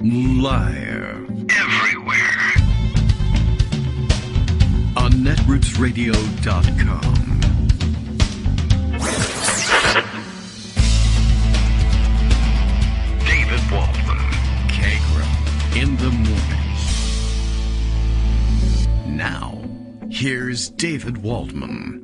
Live. Everywhere. On netrootsradio.com. David Waldman. Kagro. In the morning. Now, here's David Waldman.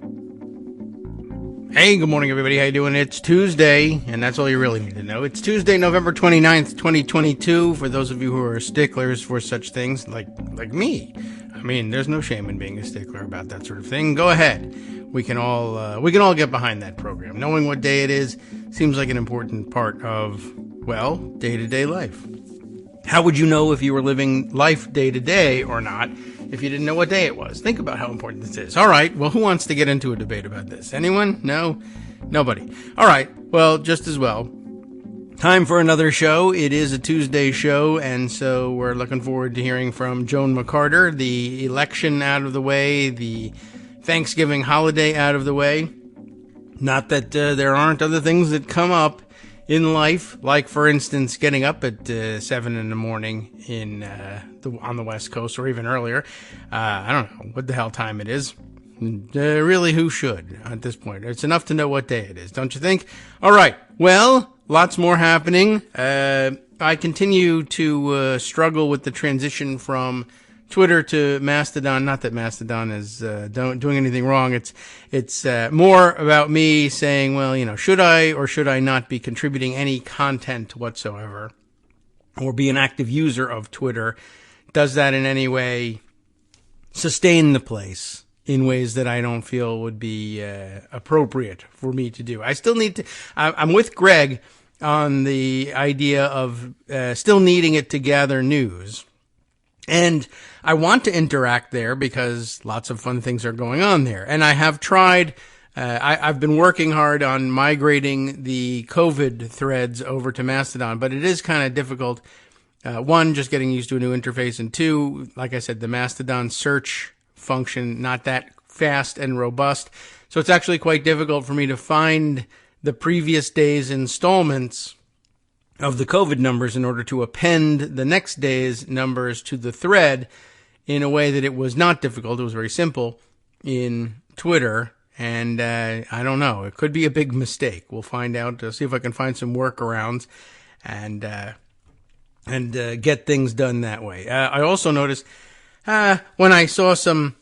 Hey, good morning, everybody. How you doing? It's Tuesday, and that's all you really need to know. It's Tuesday, November 29th, 2022. For those of you who are sticklers for such things, like me. I mean, there's no shame in being a stickler about that sort of thing. Go ahead. We can all get behind that program. Knowing what day it is seems like an important part of, well, day-to-day life. How would you know if you were living life day-to-day or not if you didn't know what day it was? Think about how important this is. All right, well, who wants to get into a debate about this? Anyone? No? Nobody. All right, well, just as well. Time for another show. It is a Tuesday show, and so we're looking forward to hearing from Joan McCarter, the election out of the way, the Thanksgiving holiday out of the way. Not that there aren't other things that come up in life, like, for instance, getting up at 7 in the morning on the West Coast, or even earlier. I don't know what the hell time it is. Really, who should at this point? It's enough to know what day it is, don't you think? All right, well, lots more happening. I continue to struggle with the transition from Twitter to Mastodon. Not that Mastodon is doing anything wrong. It's more about me saying, well, you know, should I or should I not be contributing any content whatsoever, or be an active user of Twitter? Does that in any way sustain the place in ways that I don't feel would be appropriate for me to do? I still need to. I'm with Greg on the idea of still needing it to gather news. And I want to interact there because lots of fun things are going on there. And I have tried, I've been working hard on migrating the COVID threads over to Mastodon, but it is kind of difficult. One, just getting used to a new interface, and two, like I said, the Mastodon search function, not that fast and robust. So it's actually quite difficult for me to find the previous day's installments of the COVID numbers in order to append the next day's numbers to the thread in a way that it was not difficult. It was very simple in Twitter. And I don't know. It could be a big mistake. We'll find out. See if I can find some workarounds and get things done that way. I also noticed when I saw some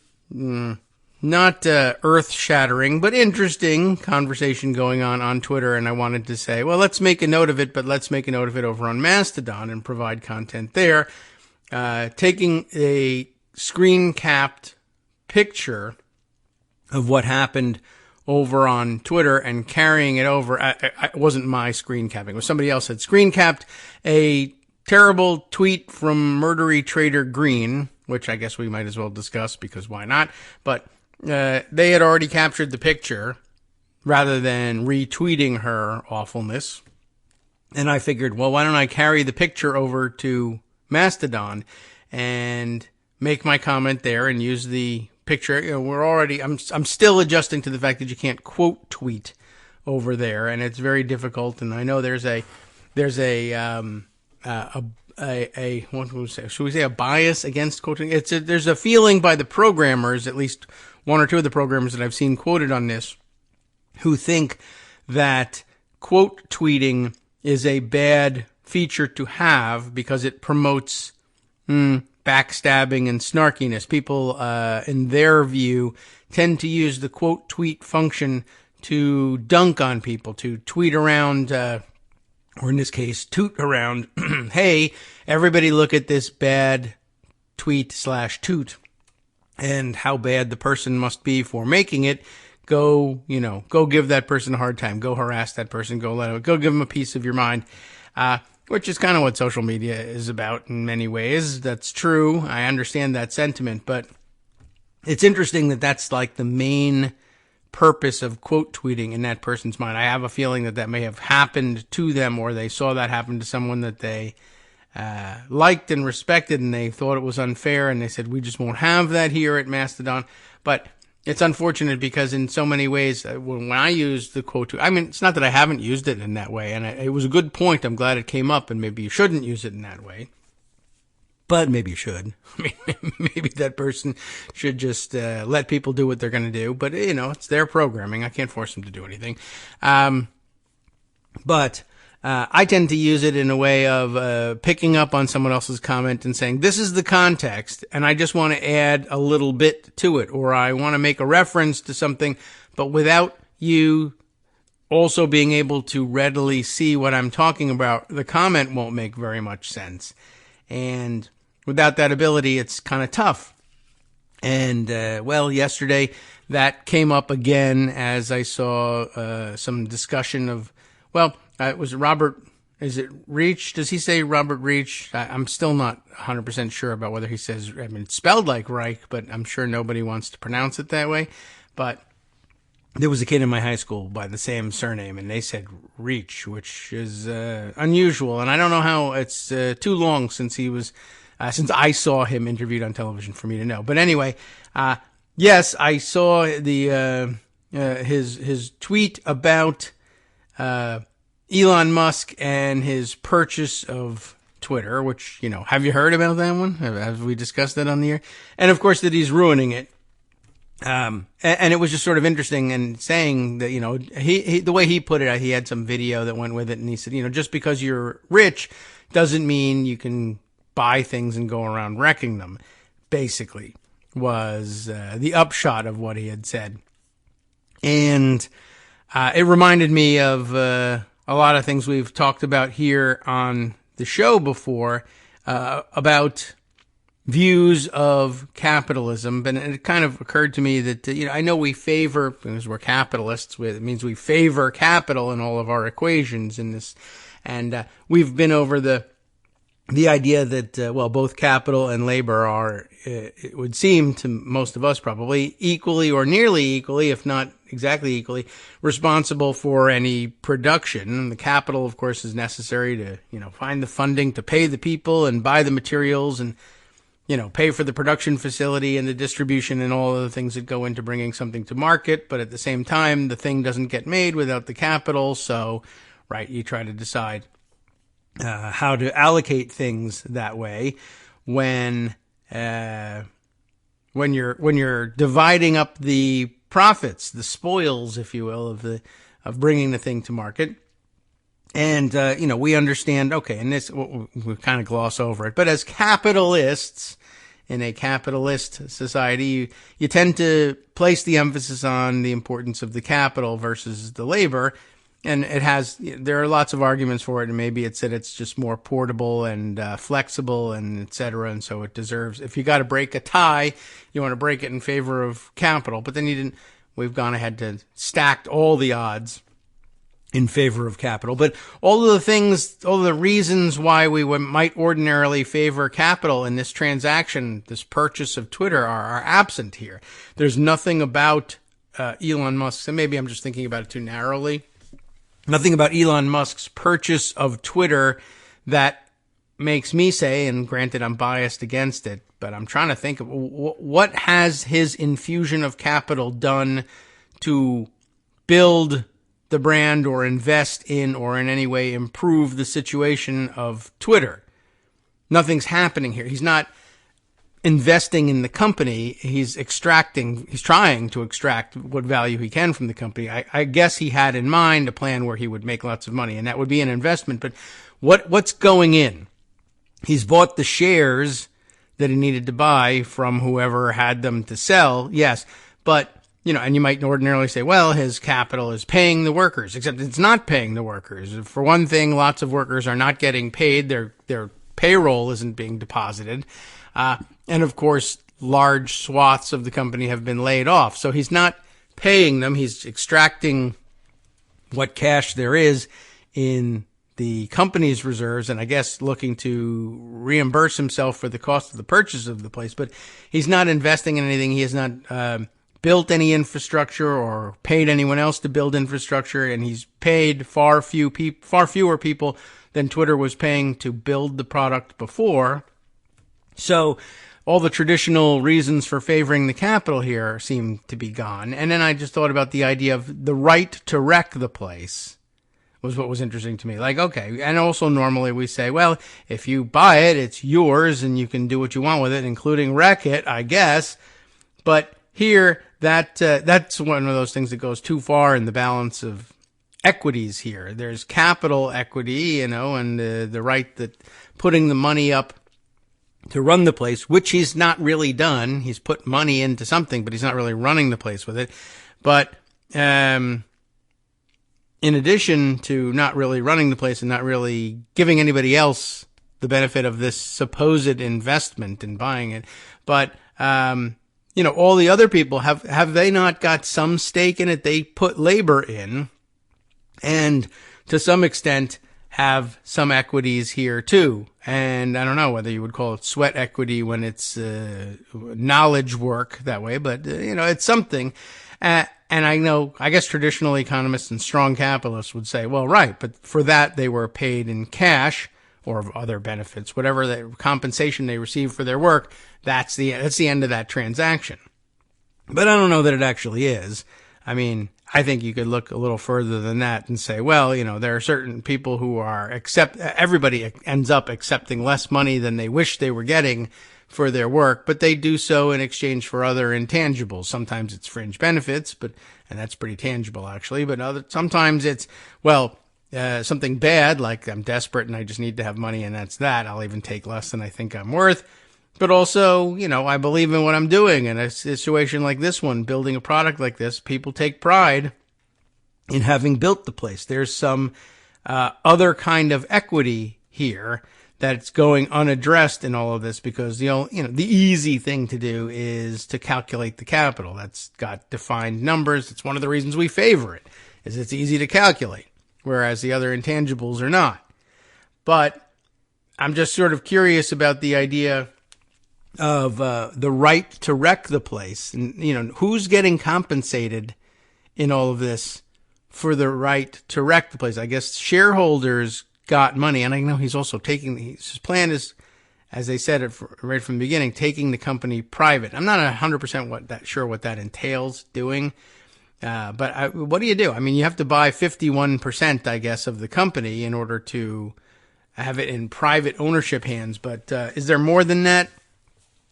not earth-shattering, but interesting conversation going on Twitter, and I wanted to say, well, let's make a note of it, but let's make a note of it over on Mastodon and provide content there. Taking a screen-capped picture of what happened over on Twitter and carrying it over. It wasn't my screen capping. It was somebody else had screen capped a terrible tweet from Murdery Trader Green, which I guess we might as well discuss because why not? But they had already captured the picture rather than retweeting her awfulness. And I figured, well, why don't I carry the picture over to Mastodon and make my comment there and use the picture. You know, I'm still adjusting to the fact that you can't quote tweet over there, and it's very difficult. And I know there's a what would we say? Should we say a bias against quoting? There's a feeling by the programmers, at least one or two of the programmers that I've seen quoted on this, who think that quote tweeting is a bad feature to have because it promotes backstabbing and snarkiness. People, in their view, tend to use the quote tweet function to dunk on people, to tweet around, or in this case, toot around, hey, everybody look at this bad tweet/toot and how bad the person must be for making it. Go give that person a hard time. Go harass that person. Go give them a piece of your mind. Which is kind of what social media is about in many ways. That's true. I understand that sentiment, but it's interesting that that's like the main purpose of quote tweeting in that person's mind. I have a feeling that may have happened to them, or they saw that happen to someone that they liked and respected, and they thought it was unfair, and they said, we just won't have that here at Mastodon. But it's unfortunate because in so many ways, when I use the quote, I mean, it's not that I haven't used it in that way, and it was a good point. I'm glad it came up, and maybe you shouldn't use it in that way. But maybe you should. I mean, maybe that person should just let people do what they're going to do. But, it's their programming. I can't force them to do anything. But I tend to use it in a way of picking up on someone else's comment and saying, this is the context, and I just want to add a little bit to it, or I want to make a reference to something, but without you also being able to readily see what I'm talking about, the comment won't make very much sense. And without that ability, it's kind of tough. And, yesterday that came up again as I saw some discussion of, it was Robert, is it Reach? Does he say Robert Reach? I'm still not 100% sure about whether he says, it's spelled like Reich, but I'm sure nobody wants to pronounce it that way. But there was a kid in my high school by the same surname, and they said Reach, which is unusual. And I don't know how it's too long since since I saw him interviewed on television for me to know. But anyway, yes, I saw his tweet about Elon Musk and his purchase of Twitter, which, have you heard about that one? Have we discussed that on the air? And of course that he's ruining it. And it was just sort of interesting and saying that, he the way he put it, he had some video that went with it, and he said, just because you're rich doesn't mean you can buy things and go around wrecking them, basically, was the upshot of what he had said. And it reminded me of a lot of things we've talked about here on the show before about views of capitalism. And it kind of occurred to me that, I know we favor, because we're capitalists, it means we favor capital in all of our equations in this. And we've been over the idea that, both capital and labor are, it would seem to most of us probably, equally or nearly equally, if not exactly equally, responsible for any production. And the capital, of course, is necessary to, find the funding to pay the people and buy the materials and, pay for the production facility and the distribution and all of the things that go into bringing something to market. But at the same time, the thing doesn't get made without the capital. So, right, you try to decide how to allocate things that way when you're dividing up the profits, the spoils, if you will, of bringing the thing to market. And we understand, okay, and this we kind of gloss over it, but as capitalists in a capitalist society, you tend to place the emphasis on the importance of the capital versus the labor. And there are lots of arguments for it, and maybe it's that it's just more portable and flexible and et cetera, and so it deserves, if you got to break a tie, you want to break it in favor of capital. But then we've gone ahead to stacked all the odds in favor of capital. But all of the reasons why we might ordinarily favor capital in this transaction, this purchase of Twitter, are absent here. There's nothing about Elon Musk, and maybe I'm just thinking about it too narrowly. Nothing about Elon Musk's purchase of Twitter that makes me say, and granted I'm biased against it, but I'm trying to think of what has his infusion of capital done to build the brand or invest in or in any way improve the situation of Twitter. Nothing's happening here. He's not investing in the company. He's trying to extract what value he can from the company. I guess he had in mind a plan where he would make lots of money, and that would be an investment. But what's going in? He's bought the shares that he needed to buy from whoever had them to sell. Yes, but and you might ordinarily say, well, his capital is paying the workers, except it's not paying the workers. For one thing, lots of workers are not getting paid. Their payroll isn't being deposited. And of course, large swaths of the company have been laid off. So he's not paying them. He's extracting what cash there is in the company's reserves, and I guess looking to reimburse himself for the cost of the purchase of the place. But he's not investing in anything. He has not built any infrastructure or paid anyone else to build infrastructure, and he's paid far fewer people than Twitter was paying to build the product before. So all the traditional reasons for favoring the capital here seem to be gone. And then I just thought about the idea of the right to wreck the place was what was interesting to me. Like, okay, and also normally we say, well, if you buy it, it's yours and you can do what you want with it, including wreck it, I guess. But here, that's one of those things that goes too far in the balance of equities here. There's capital equity, and the right that putting the money up to run the place, which he's not really done. He's put money into something, but he's not really running the place with it. But in addition to not really running the place and not really giving anybody else the benefit of this supposed investment in buying it, but all the other people, have they not got some stake in it? They put labor in, and to some extent have some equities here too. And I don't know whether you would call it sweat equity when it's knowledge work that way, but it's something. And I guess traditional economists and strong capitalists would say, well, right, but for that they were paid in cash or other benefits, whatever the compensation they received for their work. That's the end of that transaction. But I don't know that it actually is. I mean, I think you could look a little further than that and say, well, there are certain people who everybody ends up accepting less money than they wish they were getting for their work, but they do so in exchange for other intangibles. Sometimes it's fringe benefits, and that's pretty tangible actually, but sometimes it's, something bad, like I'm desperate and I just need to have money and that's that. I'll even take less than I think I'm worth. But also, I believe in what I'm doing. In a situation like this one, building a product like this, people take pride in having built the place. There's some other kind of equity here that's going unaddressed in all of this, because the easy thing to do is to calculate the capital. That's got defined numbers. It's one of the reasons we favor it, is it's easy to calculate, whereas the other intangibles are not. But I'm just sort of curious about the idea of the right to wreck the place, and who's getting compensated in all of this for the right to wreck the place. I guess shareholders got money, and I know he's also his plan is, as they said right from the beginning, taking the company private. I'm not 100% sure what that entails doing, but what do you do? I mean, you have to buy 51%, I guess, of the company in order to have it in private ownership hands. But is there more than that?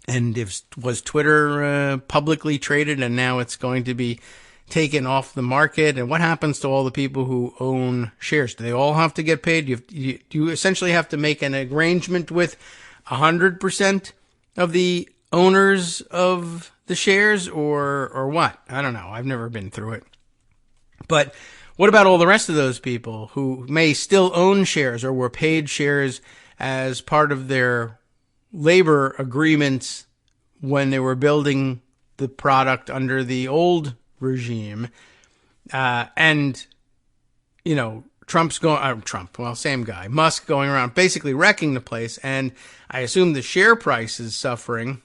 And was Twitter publicly traded and now it's going to be taken off the market? And what happens to all the people who own shares? Do they all have to get paid? Do you essentially have to make an arrangement with 100% of the owners of the shares, or what? I don't know. I've never been through it. But what about all the rest of those people who may still own shares or were paid shares as part of their labor agreements when they were building the product under the old regime? And Musk going around basically wrecking the place, and I assume the share price is suffering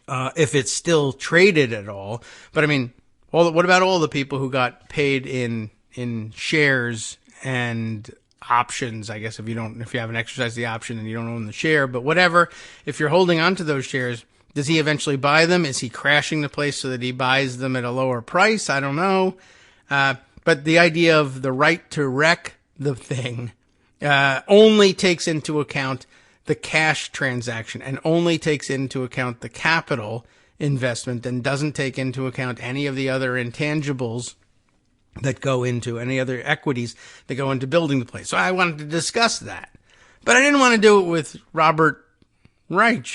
if it's still traded at all. But I mean, what about all the people who got paid in shares and options? I guess if you haven't exercised the option and you don't own the share, but whatever, if you're holding on to those shares, does he eventually buy them? Is he crashing the place so that he buys them at a lower price? I don't know. But the idea of the right to wreck the thing only takes into account the cash transaction and only takes into account the capital investment and doesn't take into account any of the other intangibles that go into any other equities that go into building the place. So I wanted to discuss that, but I didn't want to do it with Robert Reich,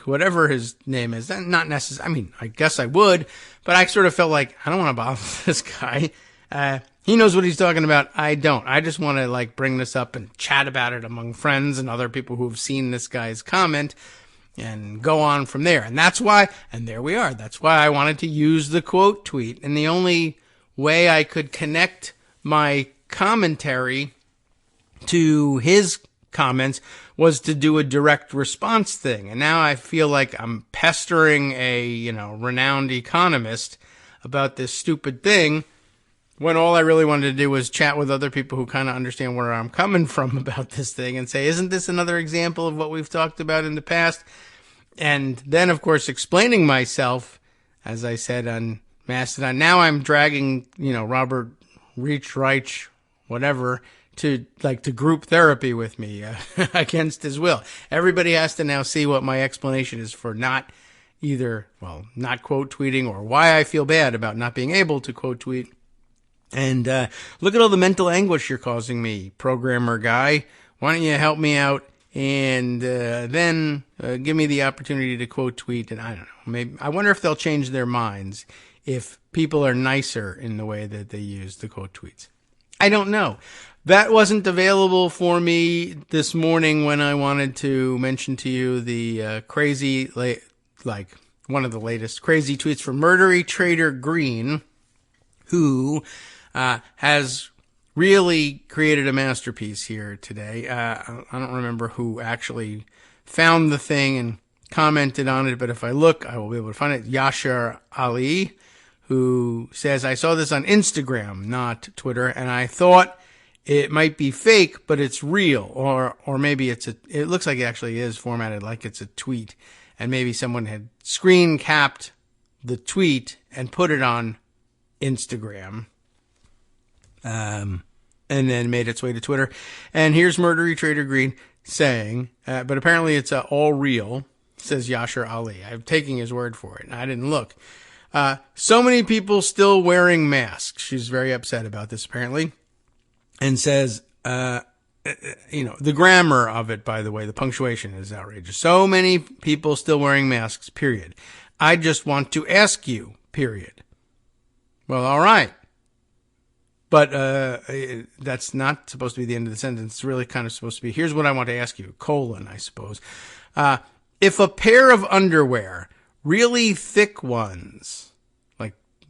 whatever his name is. Not necessarily. I mean, I guess I would, but I sort of felt like I don't want to bother this guy. He knows what he's talking about. I don't. I just want to bring this up and chat about it among friends and other people who have seen this guy's comment and go on from there. And that's why, and there we are. That's why I wanted to use the quote tweet. And the only way I could connect my commentary to his comments was to do a direct response thing. And now I feel like I'm pestering a, renowned economist about this stupid thing, when all I really wanted to do was chat with other people who kind of understand where I'm coming from about this thing and say, isn't this another example of what we've talked about in the past? And then, of course, explaining myself, as I said on Mastodon. Now I'm dragging, Robert Reich, whatever to group therapy with me against his will. Everybody has to now see what my explanation is for not quote tweeting, or why I feel bad about not being able to quote tweet. And look at all the mental anguish you're causing me, programmer guy. Why don't you help me out and then give me the opportunity to quote tweet? And I don't know. Maybe I wonder if they'll change their minds if people are nicer in the way that they use the quote tweets. I don't know. That wasn't available for me this morning when I wanted to mention to you the crazy, one of the latest crazy tweets from Murdery Trader Green, who has really created a masterpiece here today. I don't remember who actually found the thing and commented on it, but if I look, I will be able to find it. Yashar Ali, who says, I saw this on Instagram, not Twitter, and I thought it might be fake, but it's real. Or maybe it looks like it actually is formatted like it's a tweet. And maybe someone had screen capped the tweet and put it on Instagram. And then made its way to Twitter. And here's Murdery Trader Green saying, but apparently it's all real, says Yashar Ali. I'm taking his word for it. I didn't look. So many people still wearing masks. She's very upset about this, apparently. And says, the grammar of it, by the way, the punctuation is outrageous. So many people still wearing masks, period. I just want to ask you, period. Well, all right. But that's not supposed to be the end of the sentence. It's really kind of supposed to be, here's what I want to ask you, colon, I suppose. If a pair of underwear, really thick ones,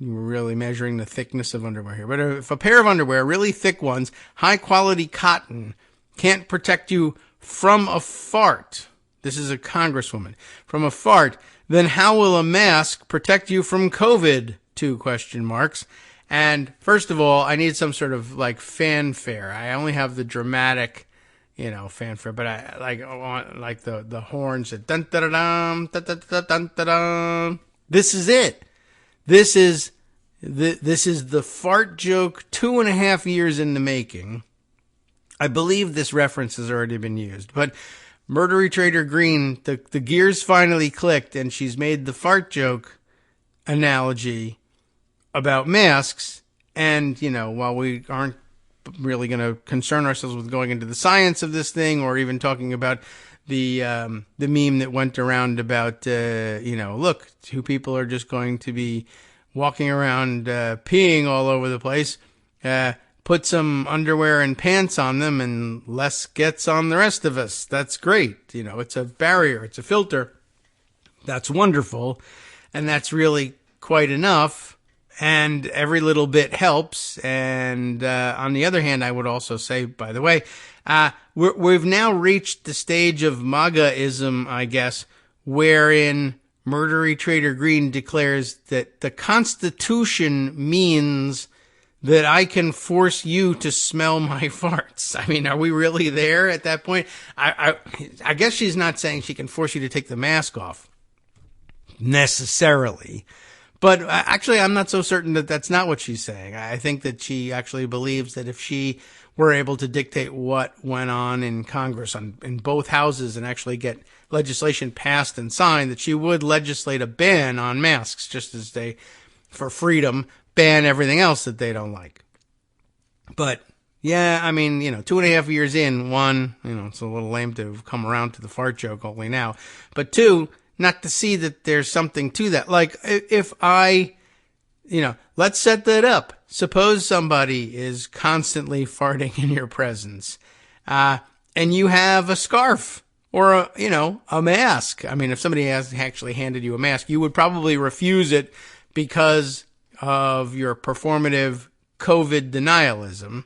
we're really measuring the thickness of underwear here. But if a pair of underwear, really thick ones, high quality cotton, can't protect you from a fart, this is a congresswoman, from a fart, then how will a mask protect you from COVID? 2 question marks. And first of all, I need some sort of fanfare. I only have the dramatic, fanfare, but I like the horns that dun da da dum, da da da dun da dum. This is it. This is the fart joke 2.5 years in the making. I believe this reference has already been used, but Murdery Trader Green, the gears finally clicked, and she's made the fart joke analogy about masks. And, while we aren't really going to concern ourselves with going into the science of this thing, or even talking about the meme that went around about, look, 2 people are just going to be walking around peeing all over the place. Put some underwear and pants on them and less gets on the rest of us. That's great. It's a barrier. It's a filter. That's wonderful. And that's really quite enough. And every little bit helps. And on the other hand, I would also say, by the way, we've now reached the stage of MAGA-ism, I guess, wherein Murdery Trader Green declares that the Constitution means that I can force you to smell my farts. I mean, are we really there at that point? I guess she's not saying she can force you to take the mask off necessarily. But actually, I'm not so certain that that's not what she's saying. I think that she actually believes that if she were able to dictate what went on in Congress in both houses and actually get legislation passed and signed, that she would legislate a ban on masks, just as they, for freedom, ban everything else that they don't like. But yeah, I mean, 2.5 years in, 1, it's a little lame to have come around to the fart joke only now, but 2, not to see that there's something to that. Like, if I, let's set that up. Suppose somebody is constantly farting in your presence, and you have a scarf or a mask. I mean, if somebody has actually handed you a mask, you would probably refuse it because of your performative COVID denialism.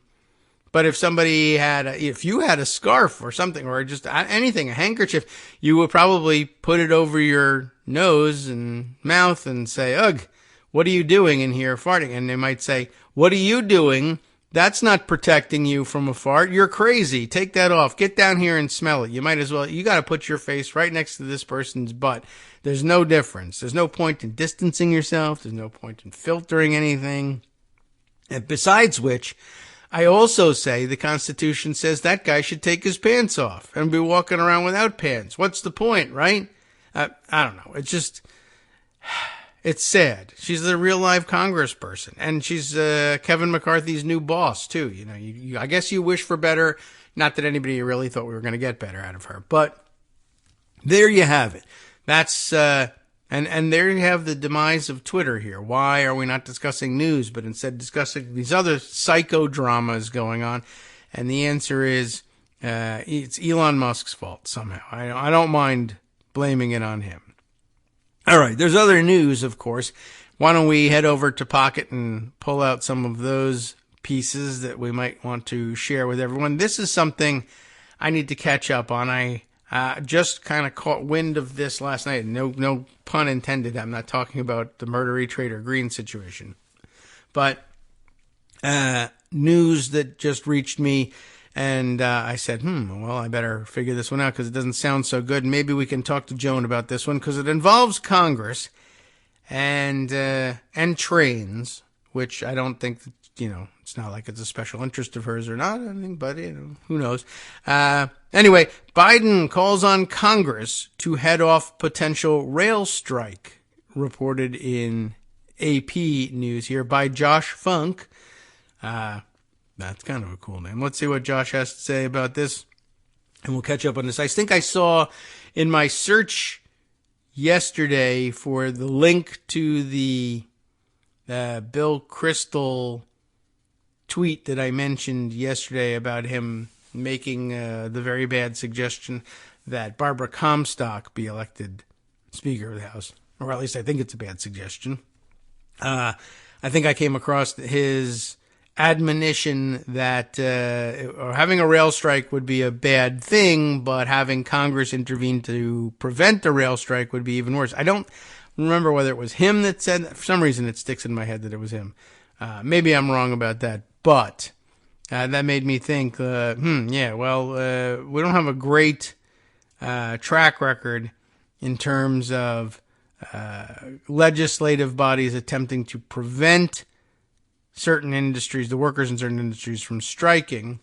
But if if you had a scarf or something, or just anything, a handkerchief, you would probably put it over your nose and mouth and say, ugh, what are you doing in here farting? And they might say, what are you doing? That's not protecting you from a fart. You're crazy. Take that off. Get down here and smell it. You might as well. You got to put your face right next to this person's butt. There's no difference. There's no point in distancing yourself. There's no point in filtering anything. And besides which, I also say the Constitution says that guy should take his pants off and be walking around without pants. What's the point, right? I don't know. It's sad. She's a real live congressperson, and she's Kevin McCarthy's new boss too. I guess you wish for better. Not that anybody really thought we were going to get better out of her, but there you have it. That's and there you have the demise of Twitter here. Why are we not discussing news, but instead discussing these other psychodramas going on? And the answer is it's Elon Musk's fault somehow. I don't mind blaming it on him. All right, there's other news, of course. Why don't we head over to Pocket and pull out some of those pieces that we might want to share with everyone. This is something I need to catch up on. I just kind of caught wind of this last night. No pun intended. I'm not talking about the murdery Trader Green situation. But news that just reached me. And I said, well, I better figure this one out because it doesn't sound so good. Maybe we can talk to Joan about this one because it involves Congress and trains, which I don't think, it's not like it's a special interest of hers or not. I mean, but, who knows. Anyway, Biden calls on Congress to head off potential rail strike, reported in AP News here by Josh Funk. That's kind of a cool name. Let's see what Josh has to say about this, and we'll catch up on this. I think I saw in my search yesterday for the link to the Bill Kristol tweet that I mentioned yesterday about him making the very bad suggestion that Barbara Comstock be elected Speaker of the House, or at least I think it's a bad suggestion. I think I came across his admonition that having a rail strike would be a bad thing, but having Congress intervene to prevent a rail strike would be even worse. I don't remember whether it was him that said that. For some reason, it sticks in my head that it was him. Maybe I'm wrong about that, but that made me think, we don't have a great track record in terms of legislative bodies attempting to prevent certain industries, the workers in certain industries, from striking.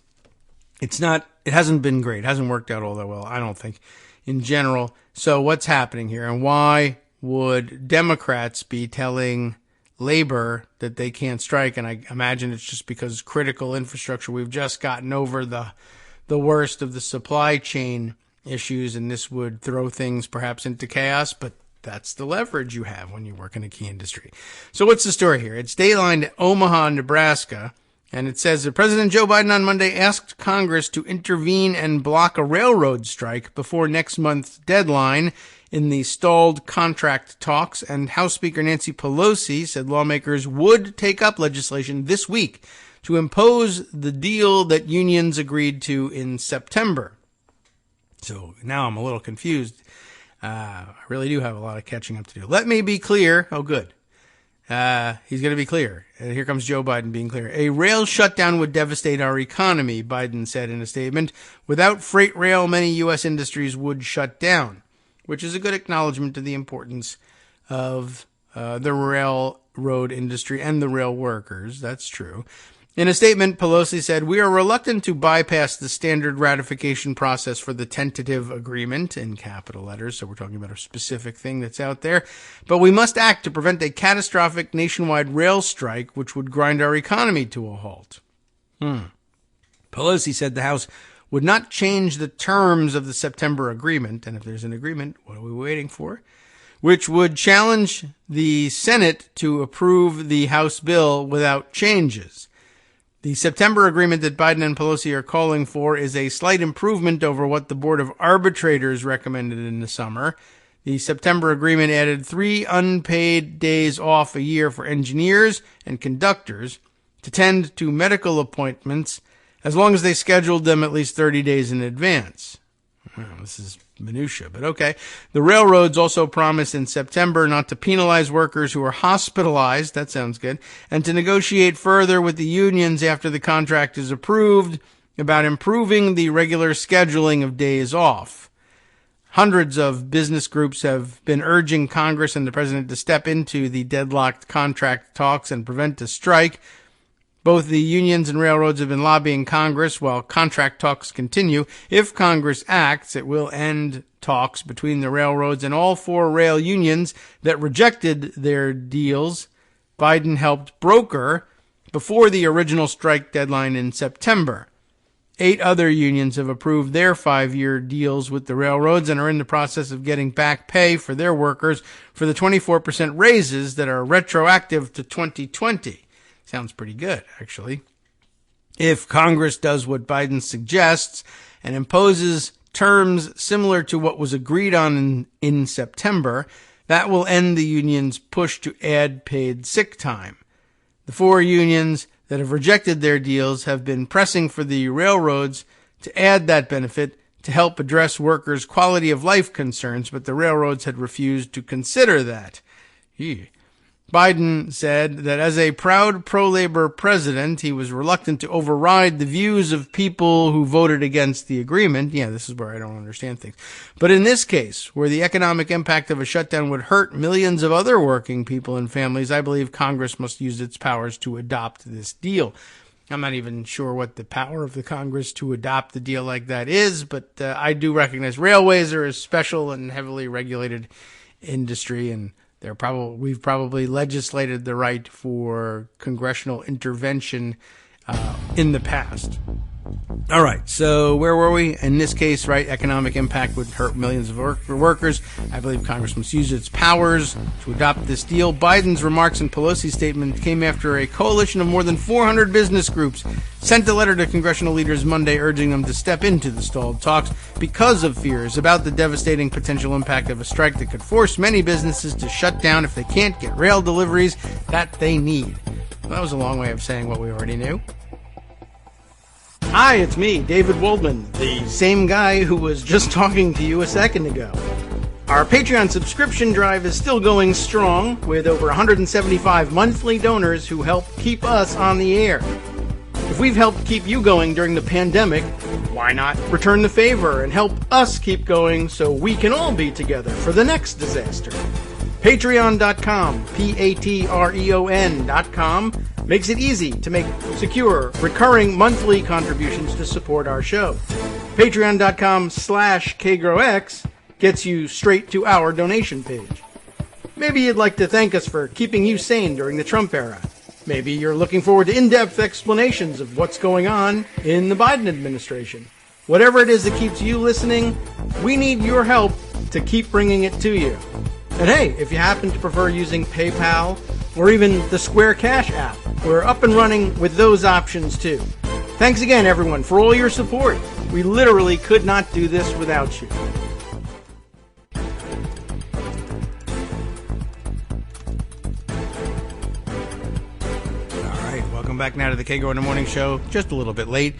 It hasn't been great. It hasn't worked out all that well, I don't think, in general. So what's happening here, and why would Democrats be telling labor that they can't strike? And I imagine it's just because critical infrastructure, we've just gotten over the worst of the supply chain issues, and this would throw things perhaps into chaos, but that's the leverage you have when you work in a key industry. So what's the story here? It's Dayline, Omaha, Nebraska, and it says that President Joe Biden on Monday asked Congress to intervene and block a railroad strike before next month's deadline in the stalled contract talks, and House Speaker Nancy Pelosi said lawmakers would take up legislation this week to impose the deal that unions agreed to in September. So now I'm a little confused. I really do have a lot of catching up to do. Let me be clear. Oh, good. He's going to be clear. Here comes Joe Biden being clear. A rail shutdown would devastate our economy, Biden said in a statement. Without freight rail, many U.S. industries would shut down, which is a good acknowledgement to the importance of the railroad industry and the rail workers. That's true. In a statement, Pelosi said, "We are reluctant to bypass the standard ratification process for the tentative agreement," in capital letters, so we're talking about a specific thing that's out there, "but we must act to prevent a catastrophic nationwide rail strike which would grind our economy to a halt." Pelosi said the House would not change the terms of the September agreement, and if there's an agreement, what are we waiting for? Which would challenge the Senate to approve the House bill without changes. The September agreement that Biden and Pelosi are calling for is a slight improvement over what the Board of Arbitrators recommended in the summer. The September agreement added 3 unpaid days off a year for engineers and conductors to tend to medical appointments as long as they scheduled them at least 30 days in advance. Well, this is minutia, but okay. The railroads also promised in September not to penalize workers who are hospitalized, that sounds good, and to negotiate further with the unions after the contract is approved about improving the regular scheduling of days off. Hundreds of business groups have been urging Congress and the president to step into the deadlocked contract talks and prevent a strike. Both the unions and railroads have been lobbying Congress while contract talks continue. If Congress acts, it will end talks between the railroads and all four rail unions that rejected their deals Biden helped broker before the original strike deadline in September. 8 other unions have approved their 5-year deals with the railroads and are in the process of getting back pay for their workers for the 24% raises that are retroactive to 2020. Sounds pretty good, actually. If Congress does what Biden suggests and imposes terms similar to what was agreed on in September, that will end the union's push to add paid sick time. The 4 unions that have rejected their deals have been pressing for the railroads to add that benefit to help address workers' quality of life concerns, but the railroads had refused to consider that. Biden said that as a proud pro-labor president, he was reluctant to override the views of people who voted against the agreement. Yeah, this is where I don't understand things. But in this case, where the economic impact of a shutdown would hurt millions of other working people and families, I believe Congress must use its powers to adopt this deal. I'm not even sure what the power of the Congress to adopt a deal like that is, but I do recognize railways are a special and heavily regulated industry, and we've probably legislated the right for congressional intervention in the past. All right, so where were we? In this case, right, economic impact would hurt millions of workers. I believe Congress must use its powers to adopt this deal. Biden's remarks and Pelosi's statement came after a coalition of more than 400 business groups sent a letter to congressional leaders Monday urging them to step into the stalled talks because of fears about the devastating potential impact of a strike that could force many businesses to shut down if they can't get rail deliveries that they need. Well, that was a long way of saying what we already knew. Hi, it's me, David Waldman, the same guy who was just talking to you a second ago. Our Patreon subscription drive is still going strong, with over 175 monthly donors who help keep us on the air. If we've helped keep you going during the pandemic, why not return the favor and help us keep going so we can all be together for the next disaster? Patreon.com, Patreon.com, makes it easy to make secure, recurring monthly contributions to support our show. Patreon.com/KagroX gets you straight to our donation page. Maybe you'd like to thank us for keeping you sane during the Trump era. Maybe you're looking forward to in-depth explanations of what's going on in the Biden administration. Whatever it is that keeps you listening, we need your help to keep bringing it to you. And hey, if you happen to prefer using PayPal or even the Square Cash app, we're up and running with those options too. Thanks again, everyone, for all your support. We literally could not do this without you. All right, welcome back now to the Kagro in the Morning Show. Just a little bit late.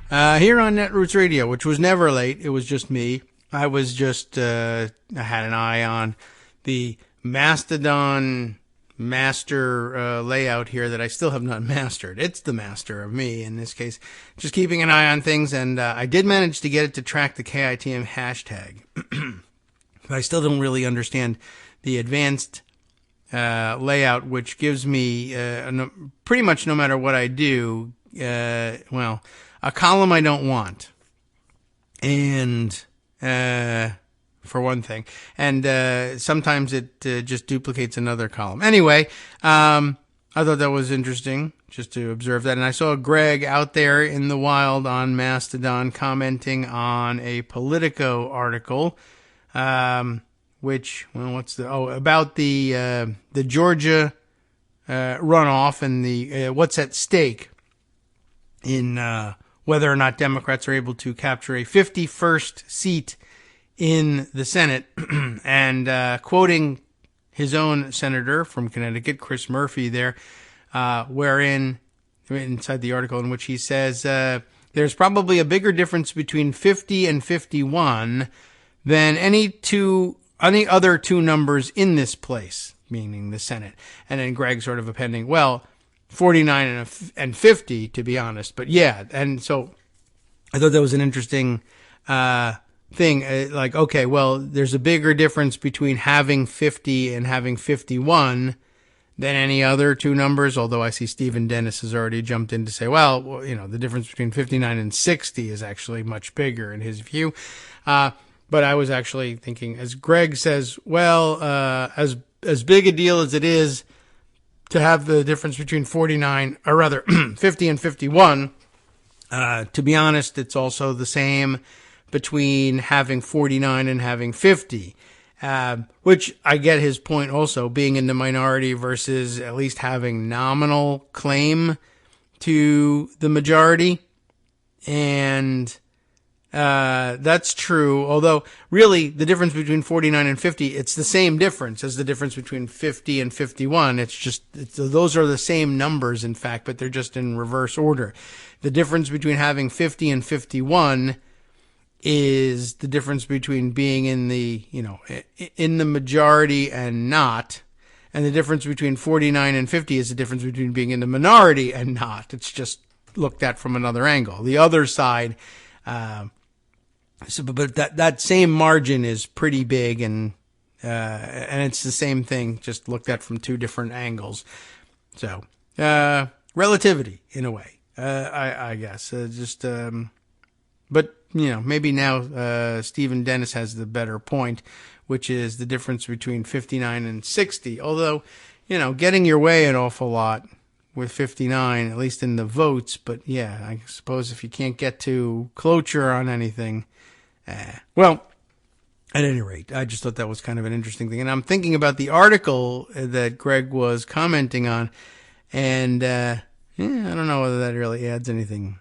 Here on Netroots Radio, which was never late. It was just me. I was just, I had an eye on the Mastodon master layout here that I still have not mastered. It's the master of me in this case. Just keeping an eye on things, and I did manage to get it to track the KITM hashtag. But I still don't really understand the advanced layout, which gives me pretty much no matter what I do, a column I don't want. And for one thing. And sometimes it just duplicates another column. Anyway, I thought that was interesting just to observe that. And I saw Greg out there in the wild on Mastodon commenting on a Politico article, about the Georgia runoff and the what's at stake in whether or not Democrats are able to capture a 51st seat in the Senate, and quoting his own senator from Connecticut, Chris Murphy there, wherein, inside the article in which he says, there's probably a bigger difference between 50 and 51 than any other two numbers in this place, meaning the Senate. And then Greg sort of appending, 49 and 50, to be honest. But yeah, and so I thought that was an interesting thing. There's a bigger difference between having 50 and having 51 than any other two numbers, although I see Stephen Dennis has already jumped in to say, well, the difference between 59 and 60 is actually much bigger in his view. But I was actually thinking, as Greg says, well, as big a deal as it is to have the difference between 49, or rather 50 and 51, to be honest, it's also the same between having 49 and having 50. Which I get his point also, being in the minority versus at least having nominal claim to the majority. And that's true. Although, really, the difference between 49 and 50, it's the same difference as the difference between 50 and 51. Those are the same numbers, in fact, but they're just in reverse order. The difference between having 50 and 51 is the difference between being in the majority and not. And the difference between 49 and 50 is the difference between being in the minority and not. It's just looked at from another angle. The other side, but that same margin is pretty big, and it's the same thing, just looked at from two different angles. So, relativity in a way, I guess, but maybe now Stephen Dennis has the better point, which is the difference between 59 and 60. Although, getting your way an awful lot with 59, at least in the votes. But yeah, I suppose if you can't get to cloture on anything, well, at any rate, I just thought that was kind of an interesting thing. And I'm thinking about the article that Greg was commenting on, and I don't know whether that really adds anything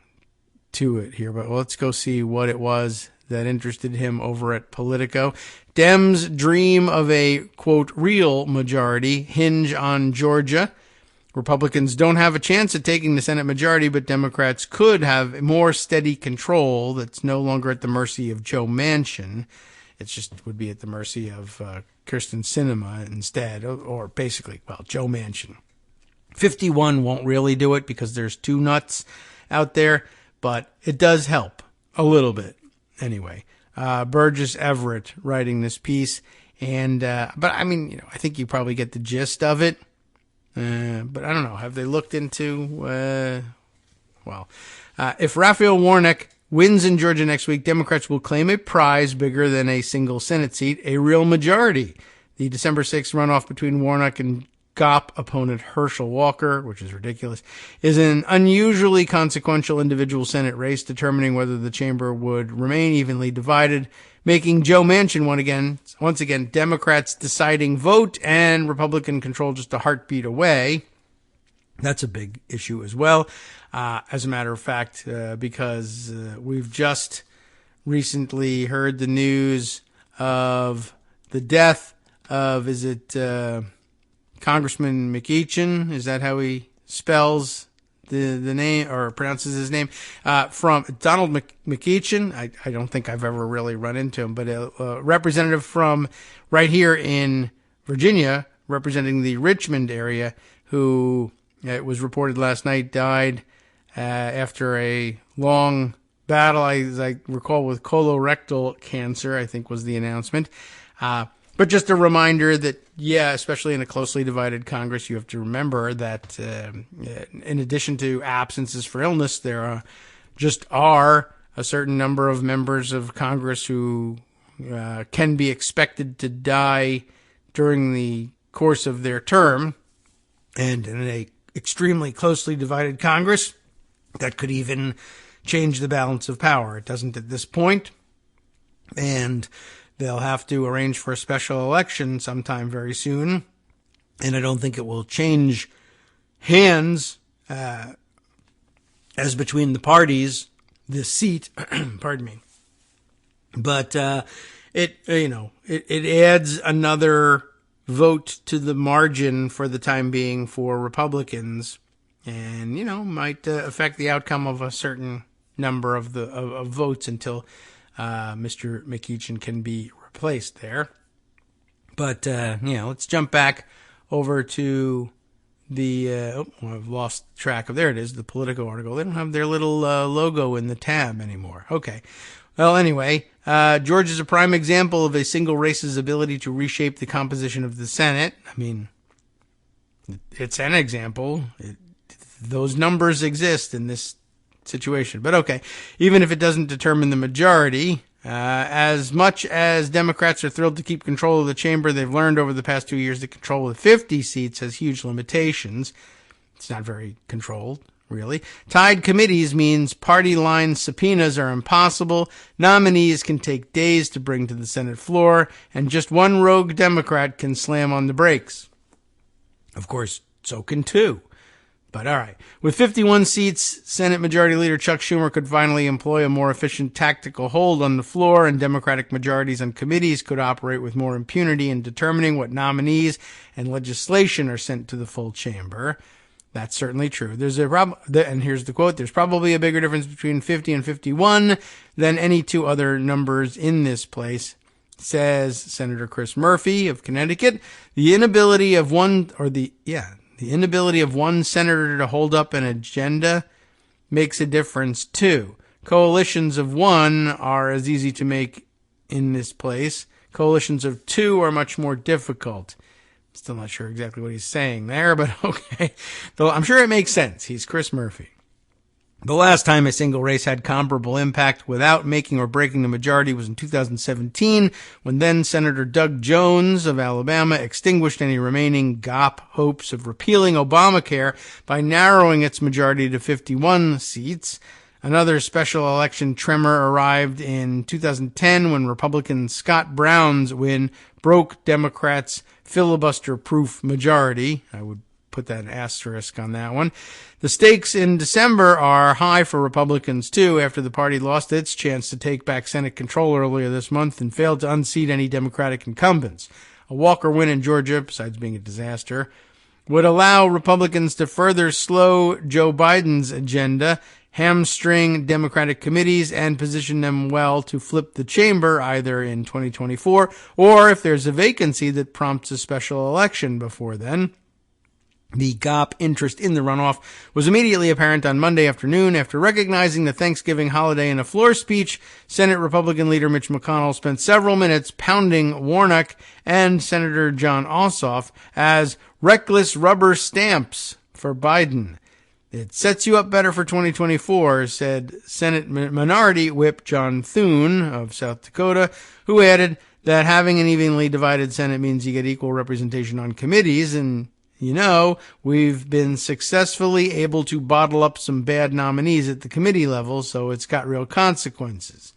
to it here, but let's go see what it was that interested him over at Politico. Dems dream of a, quote, real majority hinge on Georgia. Republicans don't have a chance at taking the Senate majority, but Democrats could have more steady control that's no longer at the mercy of Joe Manchin. It just would be at the mercy of Kirsten Sinema instead, or basically, Joe Manchin. 51 won't really do it because there's two nuts out there, but it does help a little bit anyway. Burgess Everett writing this piece, and but I mean, I think you probably get the gist of it. But I don't know. Have they looked into? If Raphael Warnock wins in Georgia next week, Democrats will claim a prize bigger than a single Senate seat, a real majority. The December 6th runoff between Warnock and GOP opponent Herschel Walker, which is ridiculous, is an unusually consequential individual Senate race determining whether the chamber would remain evenly divided, making Joe Manchin once again Democrats' deciding vote and Republican control just a heartbeat away. That's a big issue as well. As a matter of fact, because we've just recently heard the news of the death of, Congressman McEachin, is that how he spells the name or pronounces his name? From Donald McEachin. I don't think I've ever really run into him, but a representative from right here in Virginia, representing the Richmond area, who it was reported last night died after a long battle, as I recall, with colorectal cancer, I think was the announcement. But just a reminder that, especially in a closely divided Congress, you have to remember that in addition to absences for illness, there are a certain number of members of Congress who can be expected to die during the course of their term. And in a extremely closely divided Congress, that could even change the balance of power. It doesn't at this point. And they'll have to arrange for a special election sometime very soon. And I don't think it will change hands as between the parties, this seat, pardon me. But it adds another vote to the margin for the time being for Republicans, and might affect the outcome of a certain number of votes until Mr. McEachin can be replaced there. But let's jump back over to the I've lost track of, there it is, the Politico article. They don't have their little logo in the tab anymore. Okay. Well, anyway, Georgia is a prime example of a single race's ability to reshape the composition of the Senate. I mean, It's an example. Those numbers exist in this situation. But okay, even if it doesn't determine the majority, as much as Democrats are thrilled to keep control of the chamber, they've learned over the past 2 years that control of 50 seats has huge limitations. It's not very controlled, really. Tied committees means party line subpoenas are impossible. Nominees can take days to bring to the Senate floor, and just one rogue Democrat can slam on the brakes. Of course, so can two. But all right. With 51 seats, Senate Majority Leader Chuck Schumer could finally employ a more efficient tactical hold on the floor, and Democratic majorities on committees could operate with more impunity in determining what nominees and legislation are sent to the full chamber. That's certainly true. There's a and here's the quote, there's probably a bigger difference between 50 and 51 than any two other numbers in this place, says Senator Chris Murphy of Connecticut. The inability of one senator to hold up an agenda makes a difference too. Coalitions of one are as easy to make in this place. Coalitions of two are much more difficult. Still not sure exactly what he's saying there, but okay. Though I'm sure it makes sense. He's Chris Murphy. The last time a single race had comparable impact without making or breaking the majority was in 2017, when then Senator Doug Jones of Alabama extinguished any remaining GOP hopes of repealing Obamacare by narrowing its majority to 51 seats. Another special election tremor arrived in 2010 when Republican Scott Brown's win broke Democrats' filibuster-proof majority. I would put that asterisk on that one. The stakes in December are high for Republicans, too, after the party lost its chance to take back Senate control earlier this month and failed to unseat any Democratic incumbents. A Walker win in Georgia, besides being a disaster, would allow Republicans to further slow Joe Biden's agenda, hamstring Democratic committees, and position them well to flip the chamber either in 2024 or if there's a vacancy that prompts a special election before then. The GOP interest in the runoff was immediately apparent on Monday afternoon after recognizing the Thanksgiving holiday in a floor speech. Senate Republican leader Mitch McConnell spent several minutes pounding Warnock and Senator John Ossoff as reckless rubber stamps for Biden. It sets you up better for 2024, said Senate Minority Whip John Thune of South Dakota, who added that having an evenly divided Senate means you get equal representation on committees, and we've been successfully able to bottle up some bad nominees at the committee level, so it's got real consequences.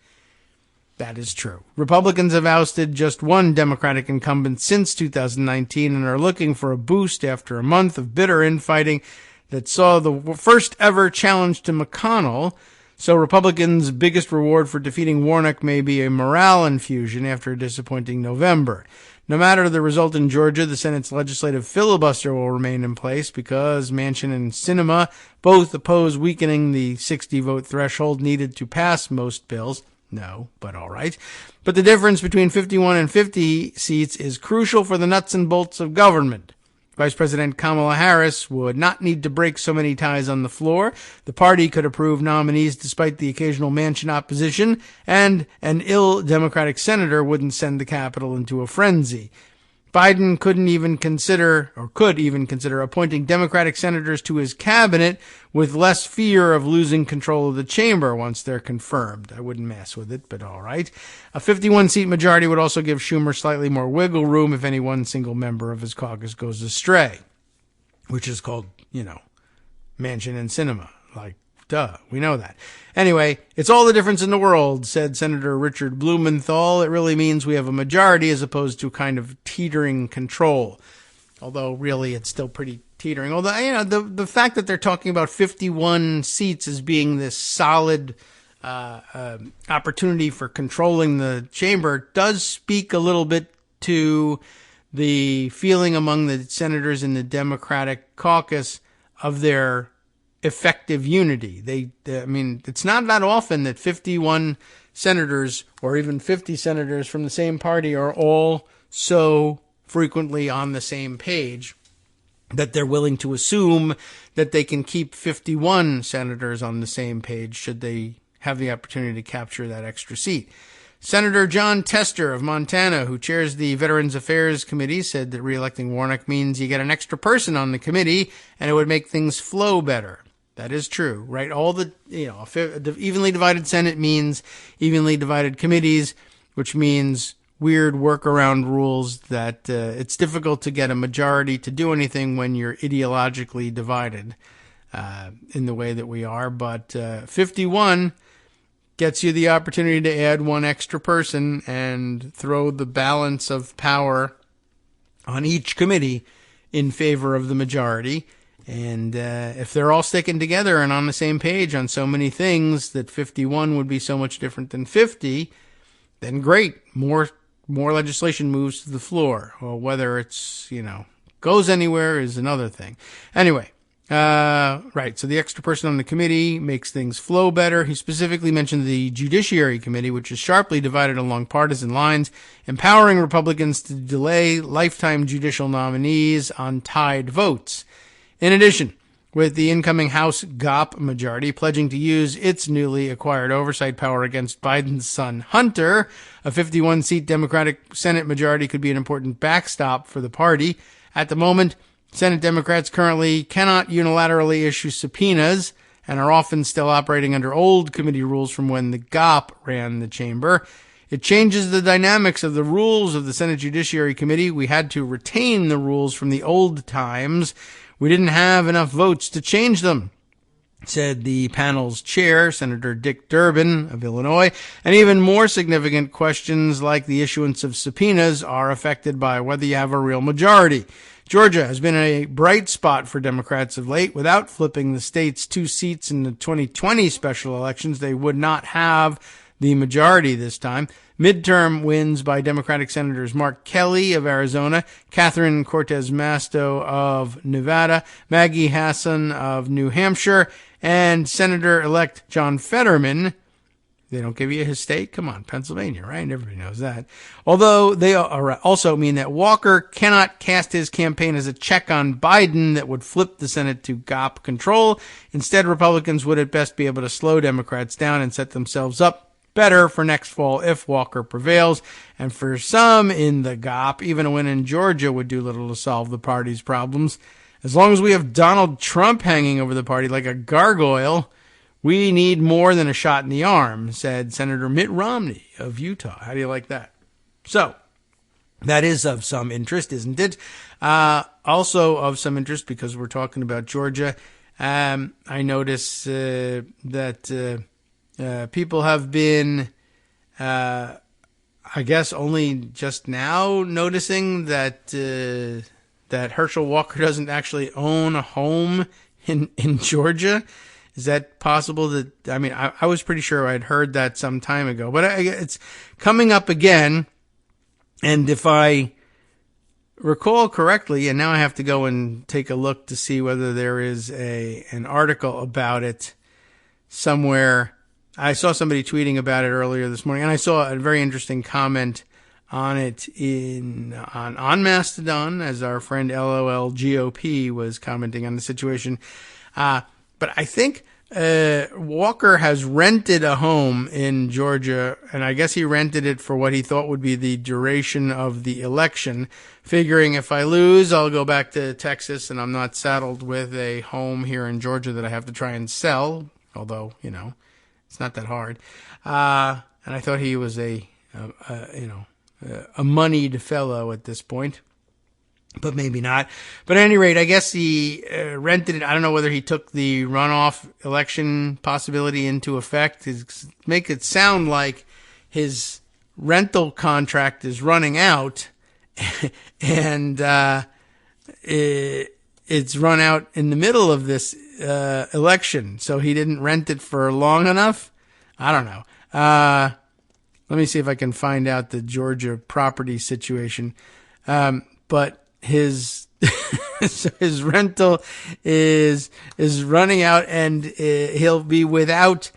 That is true. Republicans have ousted just one Democratic incumbent since 2019 and are looking for a boost after a month of bitter infighting that saw the first ever challenge to McConnell. So Republicans' biggest reward for defeating Warnock may be a morale infusion after a disappointing November. No matter the result in Georgia, the Senate's legislative filibuster will remain in place because Manchin and Sinema both oppose weakening the 60-vote threshold needed to pass most bills. No, but all right. But the difference between 51 and 50 seats is crucial for the nuts and bolts of government. Vice President Kamala Harris would not need to break so many ties on the floor. The party could approve nominees despite the occasional Manchin opposition, and an ill Democratic senator wouldn't send the Capitol into a frenzy. Biden could even consider appointing Democratic senators to his cabinet with less fear of losing control of the chamber once they're confirmed. I wouldn't mess with it, but all right. A 51-seat majority would also give Schumer slightly more wiggle room if any one single member of his caucus goes astray, which is called, Manchin and Sinema. Duh, we know that. Anyway, it's all the difference in the world, said Senator Richard Blumenthal. It really means we have a majority as opposed to kind of teetering control. Although, really, it's still pretty teetering. Although, the fact that they're talking about 51 seats as being this solid opportunity for controlling the chamber does speak a little bit to the feeling among the senators in the Democratic caucus of their effective unity. It's not that often that 51 senators or even 50 senators from the same party are all so frequently on the same page that they're willing to assume that they can keep 51 senators on the same page should they have the opportunity to capture that extra seat. Senator John Tester of Montana, who chairs the Veterans Affairs Committee, said that reelecting Warnock means you get an extra person on the committee and it would make things flow better. That is true, right? All the, evenly divided Senate means evenly divided committees, which means weird workaround rules that it's difficult to get a majority to do anything when you're ideologically divided in the way that we are. But 51 gets you the opportunity to add one extra person and throw the balance of power on each committee in favor of the majority. And if they're all sticking together and on the same page on so many things that 51 would be so much different than 50, then great. More legislation moves to the floor. Well, whether it's, goes anywhere is another thing. Anyway, right. So the extra person on the committee makes things flow better. He specifically mentioned the Judiciary Committee, which is sharply divided along partisan lines, empowering Republicans to delay lifetime judicial nominees on tied votes. In addition, with the incoming House GOP majority pledging to use its newly acquired oversight power against Biden's son Hunter, a 51-seat Democratic Senate majority could be an important backstop for the party. At the moment, Senate Democrats currently cannot unilaterally issue subpoenas and are often still operating under old committee rules from when the GOP ran the chamber. It changes the dynamics of the rules of the Senate Judiciary Committee. We had to retain the rules from the old times. We didn't have enough votes to change them, said the panel's chair, Senator Dick Durbin of Illinois. And even more significant questions like the issuance of subpoenas are affected by whether you have a real majority. Georgia has been a bright spot for Democrats of late. Without flipping the state's 2 seats in the 2020 special elections, they would not have the majority this time. Midterm wins by Democratic Senators Mark Kelly of Arizona, Catherine Cortez Masto of Nevada, Maggie Hassan of New Hampshire, and Senator-elect John Fetterman. They don't give you his state? Come on, Pennsylvania, right? Everybody knows that. Although they also mean that Walker cannot cast his campaign as a check on Biden that would flip the Senate to GOP control. Instead, Republicans would at best be able to slow Democrats down and set themselves up better for next fall if Walker prevails. And for some in the GOP, even a win in Georgia would do little to solve the party's problems. As long as we have Donald Trump hanging over the party like a gargoyle, we need more than a shot in the arm, said Senator Mitt Romney of Utah. How do you like that? So, that is of some interest, isn't it? Also of some interest, because we're talking about Georgia, I notice that people have been, I guess, only just now noticing that that Herschel Walker doesn't actually own a home in Georgia. Is that possible? I was pretty sure I'd heard that some time ago, but it's coming up again. And if I recall correctly, and now I have to go and take a look to see whether there is an article about it somewhere. I saw somebody tweeting about it earlier this morning, and I saw a very interesting comment on it on Mastodon, as our friend LOLGOP was commenting on the situation. But I think Walker has rented a home in Georgia, and I guess he rented it for what he thought would be the duration of the election, figuring if I lose, I'll go back to Texas, and I'm not saddled with a home here in Georgia that I have to try and sell, although, it's not that hard. And I thought he was a moneyed fellow at this point. But maybe not. But at any rate, I guess he rented it. I don't know whether he took the runoff election possibility into effect. Make it sound like his rental contract is running out, and it's run out in the middle of this election. So he didn't rent it for long enough. I don't know. Let me see if I can find out the Georgia property situation. But his his rental is running out, and he'll be without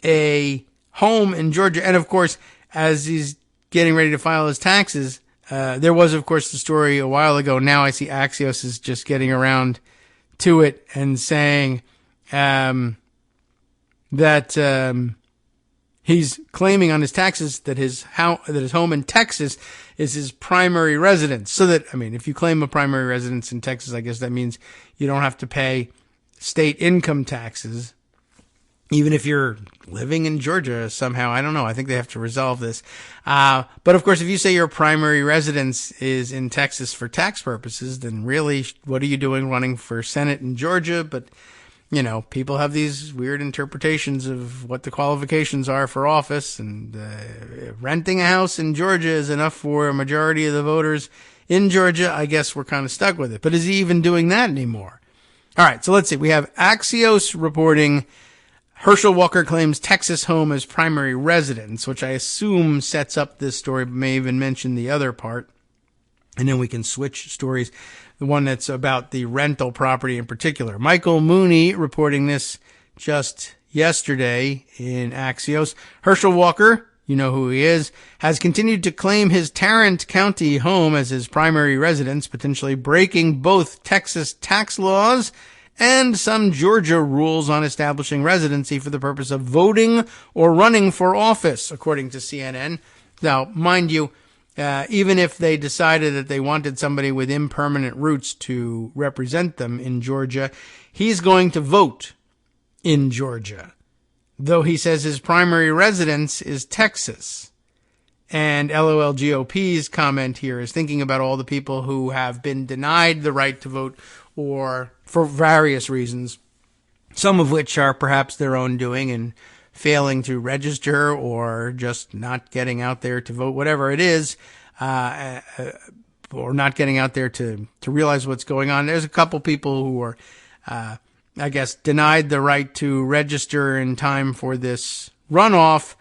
a home in Georgia. And of course, as he's getting ready to file his taxes, there was of course the story a while ago. Now I see Axios is just getting around to it and saying that He's claiming on his taxes that his home in Texas is his primary residence. So that, if you claim a primary residence in Texas, I guess that means you don't have to pay state income taxes, even if you're living in Georgia somehow. I don't know. I think they have to resolve this. But of course, if you say your primary residence is in Texas for tax purposes, then really, what are you doing running for Senate in Georgia? But people have these weird interpretations of what the qualifications are for office, and renting a house in Georgia is enough for a majority of the voters in Georgia. I guess we're kind of stuck with it. But is he even doing that anymore? All right, so let's see. We have Axios reporting Herschel Walker claims Texas home as primary residence, which I assume sets up this story, but may even mention the other part. And then we can switch stories, the one that's about the rental property in particular. Michael Mooney reporting this just yesterday in Axios. Herschel Walker, you know who he is, has continued to claim his Tarrant County home as his primary residence, potentially breaking both Texas tax laws and some Georgia rules on establishing residency for the purpose of voting or running for office, according to CNN. Now, mind you, even if they decided that they wanted somebody with impermanent roots to represent them in Georgia, he's going to vote in Georgia, though he says his primary residence is Texas. And LOL GOP's comment here is thinking about all the people who have been denied the right to vote, or for various reasons, some of which are perhaps their own doing and failing to register or just not getting out there to vote, whatever it is, or not getting out there to realize what's going on. There's a couple people who are, denied the right to register in time for this runoff.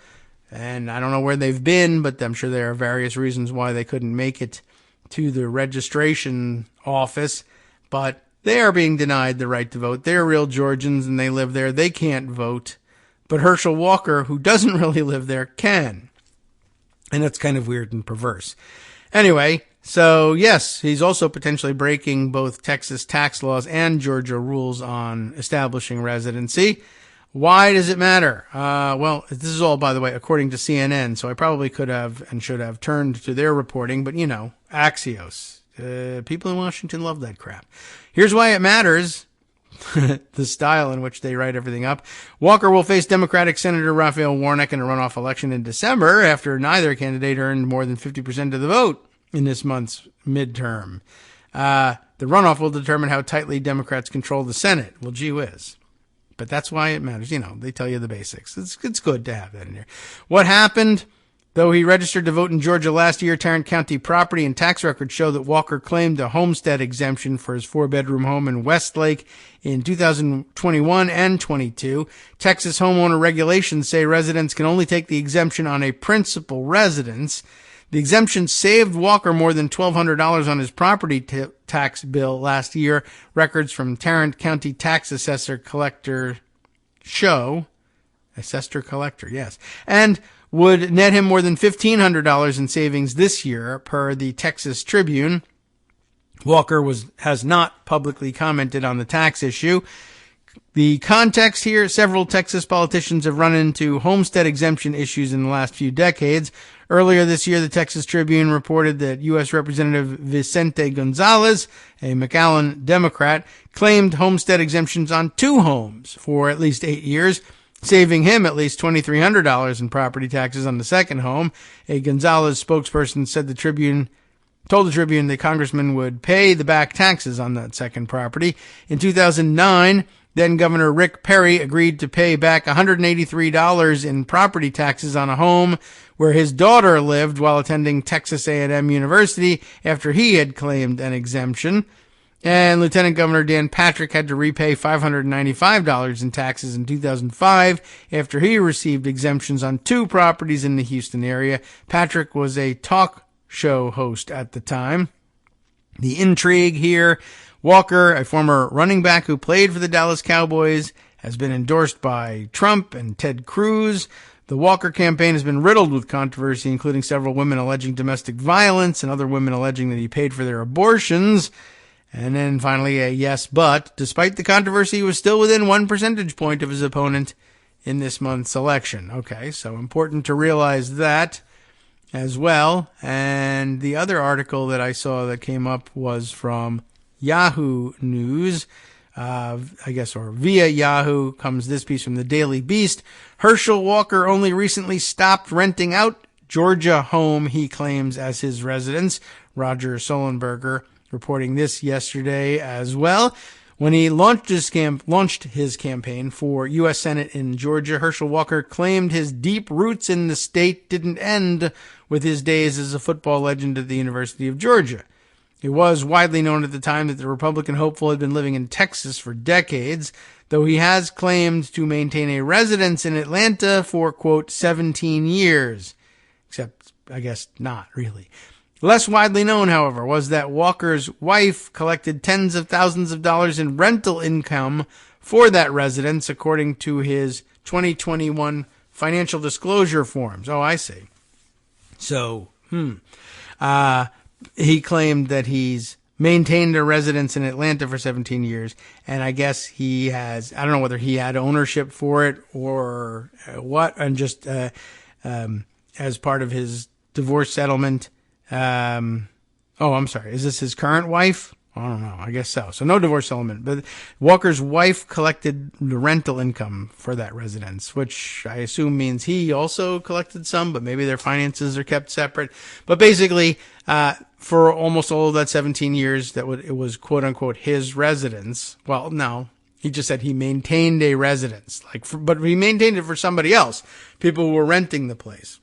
And I don't know where they've been, but I'm sure there are various reasons why they couldn't make it to the registration office. But they are being denied the right to vote. They're real Georgians and they live there. They can't vote. But Herschel Walker, who doesn't really live there, can. And that's kind of weird and perverse. Anyway, so yes, he's also potentially breaking both Texas tax laws and Georgia rules on establishing residency. Why does it matter? Well, this is all, by the way, according to CNN, so I probably could have and should have turned to their reporting, but Axios. People in Washington love that crap. Here's why it matters. The style in which they write everything up. Walker will face Democratic Senator Raphael Warnock in a runoff election in December after neither candidate earned more than 50% of the vote in this month's midterm. The runoff will determine how tightly Democrats control the Senate. Well, gee whiz. But that's why it matters. They tell you the basics. It's good to have that in there. What happened? Though he registered to vote in Georgia last year, Tarrant County property and tax records show that Walker claimed a homestead exemption for his 4-bedroom home in Westlake in 2021 and 22. Texas homeowner regulations say residents can only take the exemption on a principal residence. The exemption saved Walker more than $1,200 on his property tax bill last year. Records from Tarrant County tax assessor collector show. Assessor collector, yes. And would net him more than $1,500 in savings this year, per the Texas Tribune. Walker has not publicly commented on the tax issue. The context here, several Texas politicians have run into homestead exemption issues in the last few decades. Earlier this year, the Texas Tribune reported that U.S. Representative Vicente Gonzalez, a McAllen Democrat, claimed homestead exemptions on 2 homes for at least 8 years, saving him at least $2,300 in property taxes on the second home. A Gonzalez spokesperson told the Tribune that Congressman would pay the back taxes on that second property. In 2009, then Governor Rick Perry agreed to pay back $183 in property taxes on a home where his daughter lived while attending Texas A&M University after he had claimed an exemption. And Lieutenant Governor Dan Patrick had to repay $595 in taxes in 2005 after he received exemptions on 2 properties in the Houston area. Patrick was a talk show host at the time. The intrigue here, Walker, a former running back who played for the Dallas Cowboys, has been endorsed by Trump and Ted Cruz. The Walker campaign has been riddled with controversy, including several women alleging domestic violence and other women alleging that he paid for their abortions. And then finally a yes, but despite the controversy, he was still within 1 percentage point of his opponent in this month's election. Okay, so important to realize that as well. And the other article that I saw that came up was from Yahoo News, or via Yahoo comes this piece from the Daily Beast. Herschel Walker only recently stopped renting out Georgia home he claims as his residence. Roger Sullenberger reporting this yesterday as well. When he launched his campaign for U.S. Senate in Georgia, Herschel Walker claimed his deep roots in the state didn't end with his days as a football legend at the University of Georgia. It was widely known at the time that the Republican hopeful had been living in Texas for decades, though he has claimed to maintain a residence in Atlanta for, quote, 17 years. Except, I guess, not really. Less widely known, however, was that Walker's wife collected tens of thousands of dollars in rental income for that residence, according to his 2021 financial disclosure forms. Oh, I see. So, he claimed that he's maintained a residence in Atlanta for 17 years, and I guess he has, I don't know whether he had ownership for it or what, and just as part of his divorce settlement. I'm sorry. Is this his current wife? I don't know. I guess so. So no divorce settlement. But Walker's wife collected the rental income for that residence, which I assume means he also collected some, but maybe their finances are kept separate. But basically, for almost all of that 17 years, it was quote unquote his residence. Well, no. He just said he maintained a residence, but he maintained it for somebody else. People who were renting the place.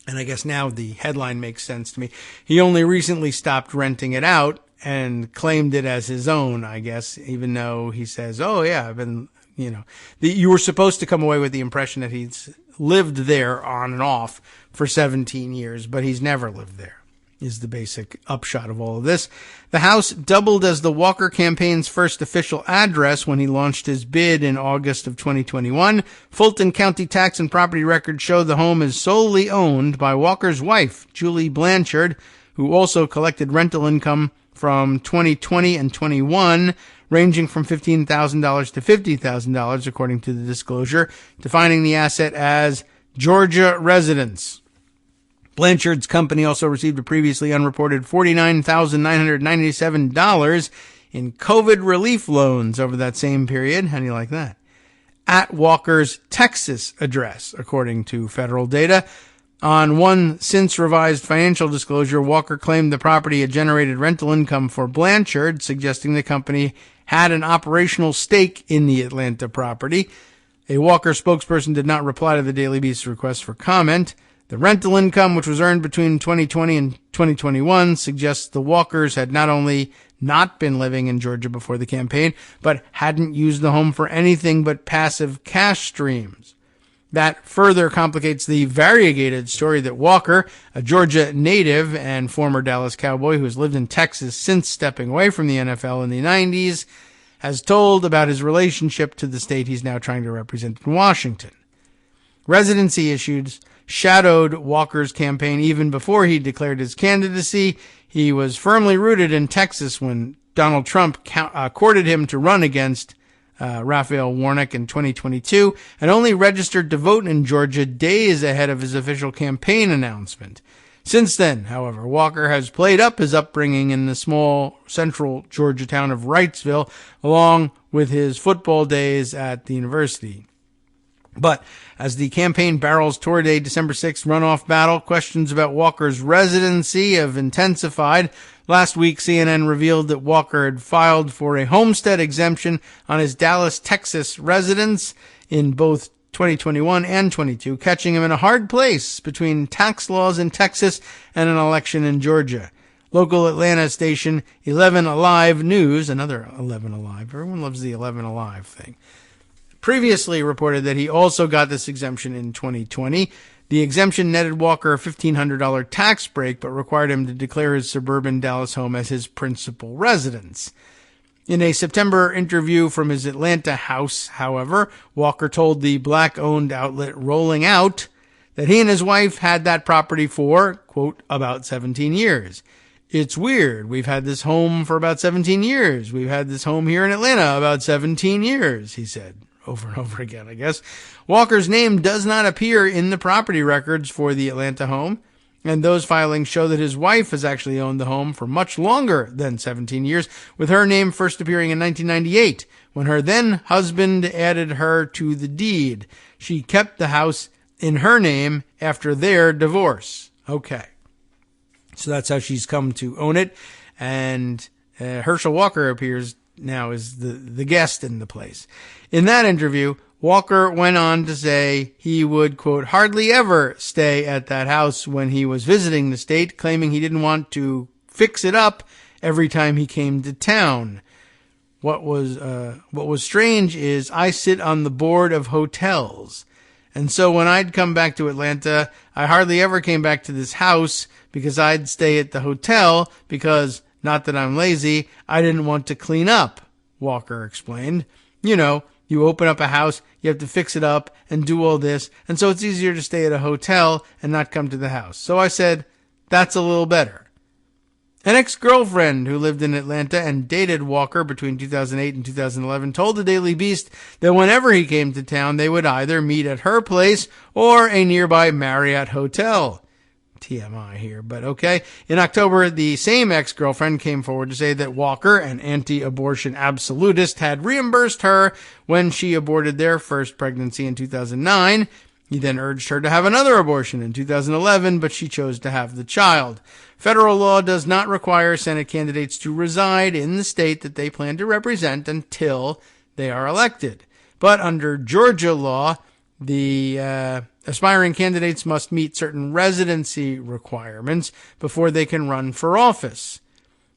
And I guess now the headline makes sense to me. He only recently stopped renting it out and claimed it as his own, I guess, even though he says, oh yeah, I've been, you were supposed to come away with the impression that he's lived there on and off for 17 years, but he's never lived there, is the basic upshot of all of this. The house doubled as the Walker campaign's first official address when he launched his bid in August of 2021. Fulton County tax and property records show the home is solely owned by Walker's wife, Julie Blanchard, who also collected rental income from 2020 and 21, ranging from $15,000 to $50,000, according to the disclosure, defining the asset as Georgia residence. Blanchard's company also received a previously unreported $49,997 in COVID relief loans over that same period. How do you like that? At Walker's Texas address, according to federal data. On one since revised financial disclosure, Walker claimed the property had generated rental income for Blanchard, suggesting the company had an operational stake in the Atlanta property. A Walker spokesperson did not reply to the Daily Beast's request for comment. The rental income, which was earned between 2020 and 2021, suggests the Walkers had not only not been living in Georgia before the campaign, but hadn't used the home for anything but passive cash streams. That further complicates the variegated story that Walker, a Georgia native and former Dallas Cowboy who has lived in Texas since stepping away from the NFL in the 90s, has told about his relationship to the state he's now trying to represent in Washington. Residency issues shadowed Walker's campaign even before he declared his candidacy. He was firmly rooted in Texas when Donald Trump courted him to run against Raphael Warnock in 2022 and only registered to vote in Georgia days ahead of his official campaign announcement. Since then, however, Walker has played up his upbringing in the small central Georgia town of Wrightsville, along with his football days at the university. But as the campaign barrels toward a December 6th runoff battle, questions about Walker's residency have intensified. Last week, CNN revealed that Walker had filed for a homestead exemption on his Dallas, Texas residence in both 2021 and 22, catching him in a hard place between tax laws in Texas and an election in Georgia. Local Atlanta station 11 Alive News, another 11 Alive, everyone loves the 11 Alive thing, previously reported that he also got this exemption in 2020. The exemption netted Walker a $1,500 tax break, but required him to declare his suburban Dallas home as his principal residence. In a September interview from his Atlanta house, however, Walker told the black-owned outlet Rolling Out that he and his wife had that property for, quote, about 17 years. It's weird. We've had this home for about 17 years. We've had this home here in Atlanta about 17 years, he said. and over again, I guess. Walker's name does not appear in the property records for the Atlanta home, and those filings show that his wife has actually owned the home for much longer than 17 years, with her name first appearing in 1998, when her then husband added her to the deed. She kept the house in her name after their divorce. Okay. So that's how she's come to own it, and Herschel Walker appears now as the guest in the place. In that interview, Walker went on to say he would, quote, hardly ever stay at that house when he was visiting the state, claiming he didn't want to fix it up every time he came to town. What was strange is I sit on the board of hotels. And so when I'd come back to Atlanta, I hardly ever came back to this house because I'd stay at the hotel because, not that I'm lazy, I didn't want to clean up, Walker explained. You know, you open up a house, you have to fix it up and do all this, and so it's easier to stay at a hotel and not come to the house. So I said, that's a little better. An ex-girlfriend who lived in Atlanta and dated Walker between 2008 and 2011 told the Daily Beast that whenever he came to town, they would either meet at her place or a nearby Marriott hotel. TMI here, but okay. In October, the same ex-girlfriend came forward to say that Walker, an anti-abortion absolutist, had reimbursed her when she aborted their first pregnancy in 2009. He then urged her to have another abortion in 2011, but she chose to have the child. Federal law does not require Senate candidates to reside in the state that they plan to represent until they are elected. But under Georgia law, the aspiring candidates must meet certain residency requirements before they can run for office.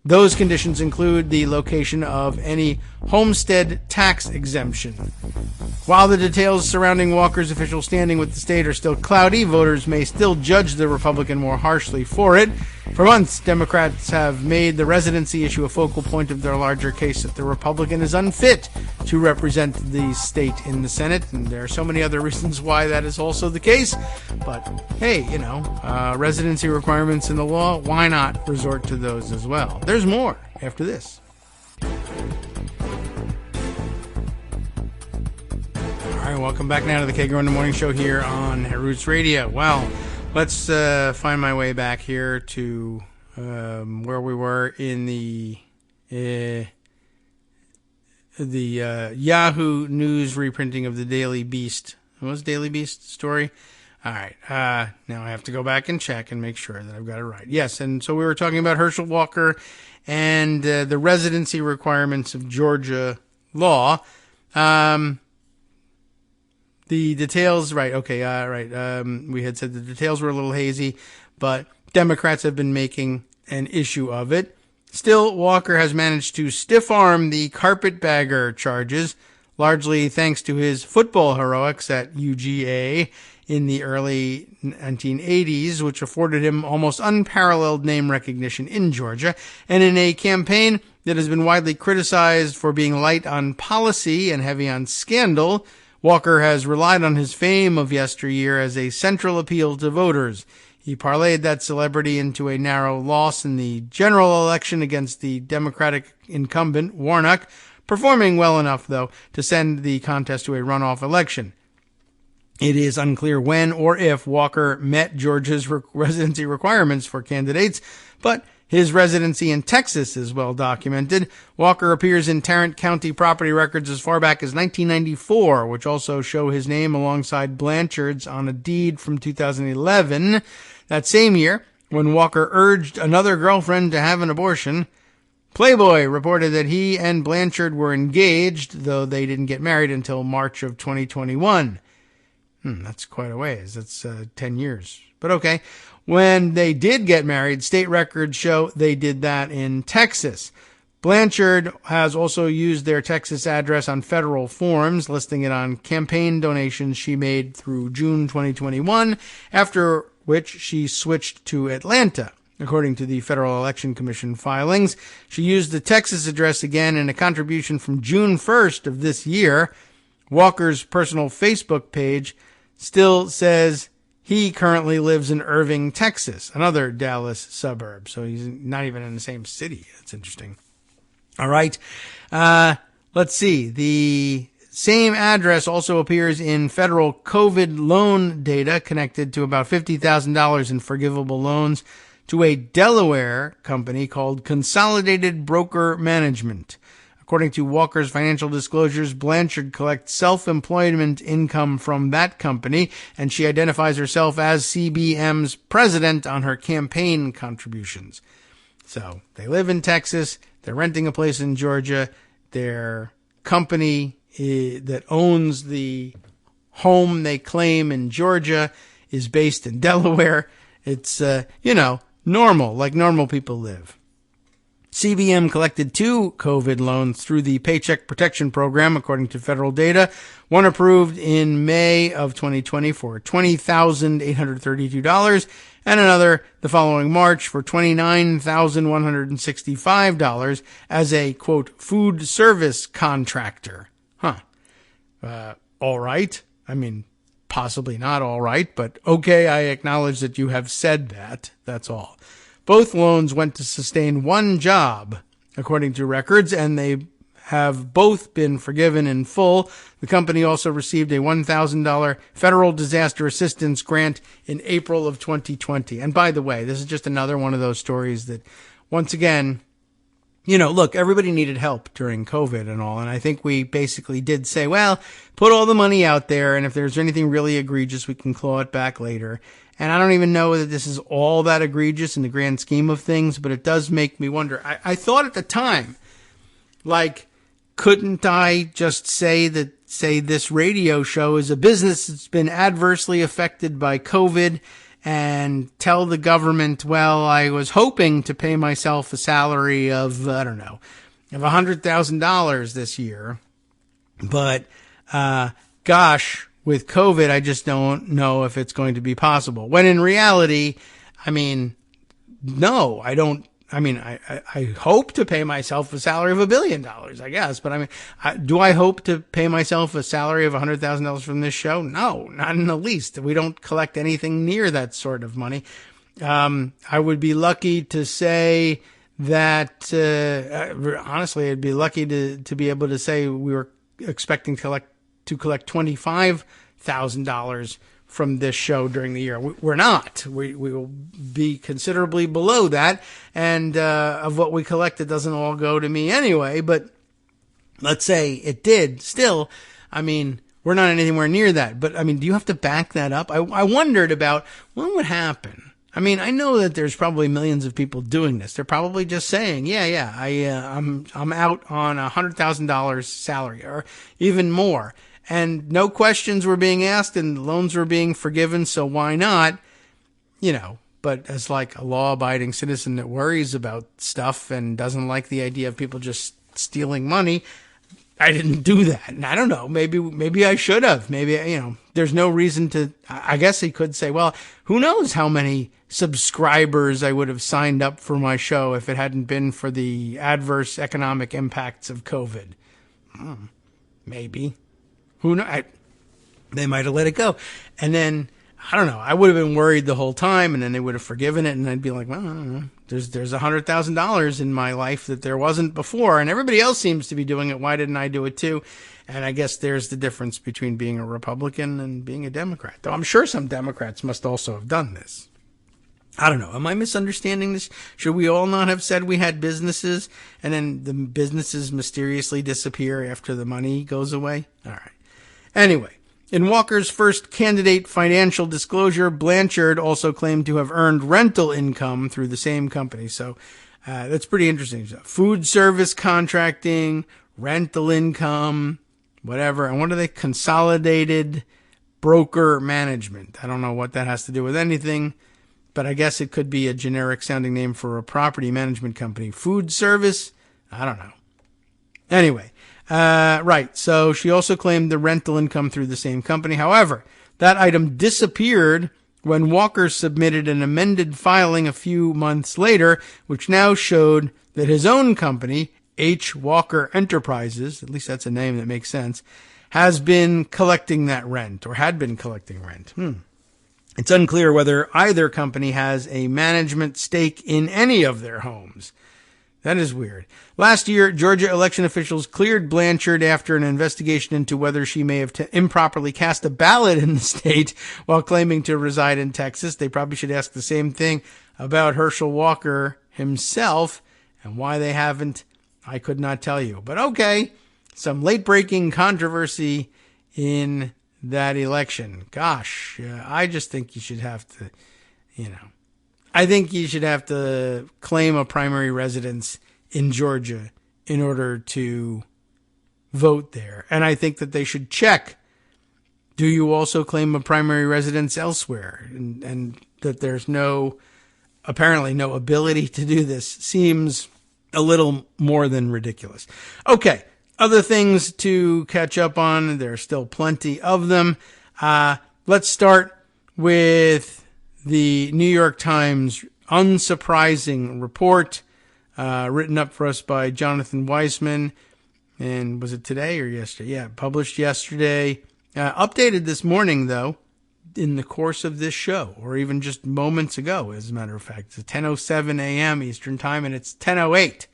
Those conditions include the location of any homestead tax exemption. While the details surrounding Walker's official standing with the state are still cloudy, voters may still judge the Republican more harshly for it. For months, Democrats have made the residency issue a focal point of their larger case that the Republican is unfit to represent the state in the Senate, and there are so many other reasons why that is also the case. But hey, residency requirements in the law, why not resort to those as well? There's more after this. All right, welcome back now to the Kagro in the Morning Show here on Roots Radio. Well, let's find my way back here to where we were in the Yahoo News reprinting of the Daily Beast. What was Daily Beast story? All right. Now I have to go back and check and make sure that I've got it right. Yes, and so we were talking about Herschel Walker and the residency requirements of Georgia law. The details, right, okay, right. We had said the details were a little hazy, but Democrats have been making an issue of it. Still, Walker has managed to stiff-arm the carpetbagger charges, largely thanks to his football heroics at UGA in the early 1980s, which afforded him almost unparalleled name recognition in Georgia, and in a campaign that has been widely criticized for being light on policy and heavy on scandal. Walker has relied on his fame of yesteryear as a central appeal to voters. He parlayed that celebrity into a narrow loss in the general election against the Democratic incumbent, Warnock, performing well enough, though, to send the contest to a runoff election. It is unclear when or if Walker met Georgia's residency requirements for candidates, but his residency in Texas is well documented. Walker appears in Tarrant County property records as far back as 1994, which also show his name alongside Blanchard's on a deed from 2011. That same year, when Walker urged another girlfriend to have an abortion, Playboy reported that he and Blanchard were engaged, though they didn't get married until March of 2021. That's quite a ways. That's 10 years. But okay. When they did get married, state records show they did that in Texas. Blanchard has also used their Texas address on federal forms, listing it on campaign donations she made through June 2021, after which she switched to Atlanta. According to the Federal Election Commission filings, she used the Texas address again in a contribution from June 1st of this year. Walker's personal Facebook page still says he currently lives in Irving, Texas, another Dallas suburb. So he's not even in the same city. That's interesting. All right. Let's see. The same address also appears in federal COVID loan data connected to about $50,000 in forgivable loans to a Delaware company called Consolidated Broker Management. According to Walker's financial disclosures, Blanchard collects self-employment income from that company, and she identifies herself as CBM's president on her campaign contributions. So they live in Texas. They're renting a place in Georgia. Their company that owns the home they claim in Georgia is based in Delaware. It's, normal, like normal people live. CBM collected 2 COVID loans through the Paycheck Protection Program, according to federal data. One approved in May of 2020 for $20,832, and another the following March for $29,165 as a, quote, food service contractor. All right. I mean, possibly not all right, but okay, I acknowledge that you have said that. That's all. Both loans went to sustain one job, according to records, and they have both been forgiven in full. The company also received a $1,000 federal disaster assistance grant in April of 2020. And by the way, this is just another one of those stories that, once again, look, everybody needed help during COVID and all. And I think we basically did say, well, put all the money out there, and if there's anything really egregious, we can claw it back later. And I don't even know that this is all that egregious in the grand scheme of things, but it does make me wonder. I thought at the time, like, couldn't I just say this radio show is a business that's been adversely affected by COVID and tell the government, well, I was hoping to pay myself a salary of, I don't know, of $100,000 this year. But, gosh, with COVID, I just don't know if it's going to be possible. When in reality, no, I don't. I hope to pay myself a salary of $1 billion, I guess. But do I hope to pay myself a salary of $100,000 from this show? No, not in the least. We don't collect anything near that sort of money. I would be lucky to say that, honestly, I'd be lucky to be able to say we were expecting to collect $25,000 from this show during the year. We're not. We will be considerably below that. And of what we collected doesn't all go to me anyway. But let's say it did. Still, we're not anywhere near that. But, do you have to back that up? I wondered about what would happen. I know that there's probably millions of people doing this. They're probably just saying, I'm out on $100,000 salary or even more. And no questions were being asked and loans were being forgiven, so why not? But as like a law-abiding citizen that worries about stuff and doesn't like the idea of people just stealing money, I didn't do that. And I don't know, maybe I should have. Maybe, there's no reason to. I guess he could say, well, who knows how many subscribers I would have signed up for my show if it hadn't been for the adverse economic impacts of COVID. Maybe. Who knows? They might have let it go. And then, I don't know, I would have been worried the whole time, and then they would have forgiven it, and I'd be like, well, I don't know. There's $100,000 in my life that there wasn't before, and everybody else seems to be doing it. Why didn't I do it too? And I guess there's the difference between being a Republican and being a Democrat. Though I'm sure some Democrats must also have done this. I don't know. Am I misunderstanding this? Should we all not have said we had businesses, and then the businesses mysteriously disappear after the money goes away? All right. Anyway, in Walker's first candidate financial disclosure, Blanchard also claimed to have earned rental income through the same company. So that's pretty interesting. Food service contracting, rental income, whatever. And what are they? Consolidated Broker Management. I don't know what that has to do with anything, but I guess it could be a generic sounding name for a property management company. Food service? I don't know. Anyway. Right. So she also claimed the rental income through the same company. However, that item disappeared when Walker submitted an amended filing a few months later, which now showed that his own company, H. Walker Enterprises, at least that's a name that makes sense, has been collecting that rent or had been collecting rent. It's unclear whether either company has a management stake in any of their homes. That is weird. Last year, Georgia election officials cleared Blanchard after an investigation into whether she may have improperly cast a ballot in the state while claiming to reside in Texas. They probably should ask the same thing about Herschel Walker himself, and why they haven't, I could not tell you. But okay, some late-breaking controversy in that election. Gosh, I just think you should have to, I think you should have to claim a primary residence in Georgia in order to vote there. And I think that they should check, do you also claim a primary residence elsewhere? And that there's apparently no ability to do this seems a little more than ridiculous. Okay, other things to catch up on. There are still plenty of them. Let's start with the New York Times unsurprising report, written up for us by Jonathan Weissman. And was it today or yesterday? Yeah, published yesterday. Updated this morning, though, in the course of this show, or even just moments ago, as a matter of fact. It's 10:07 a.m. Eastern Time, and it's 10:08.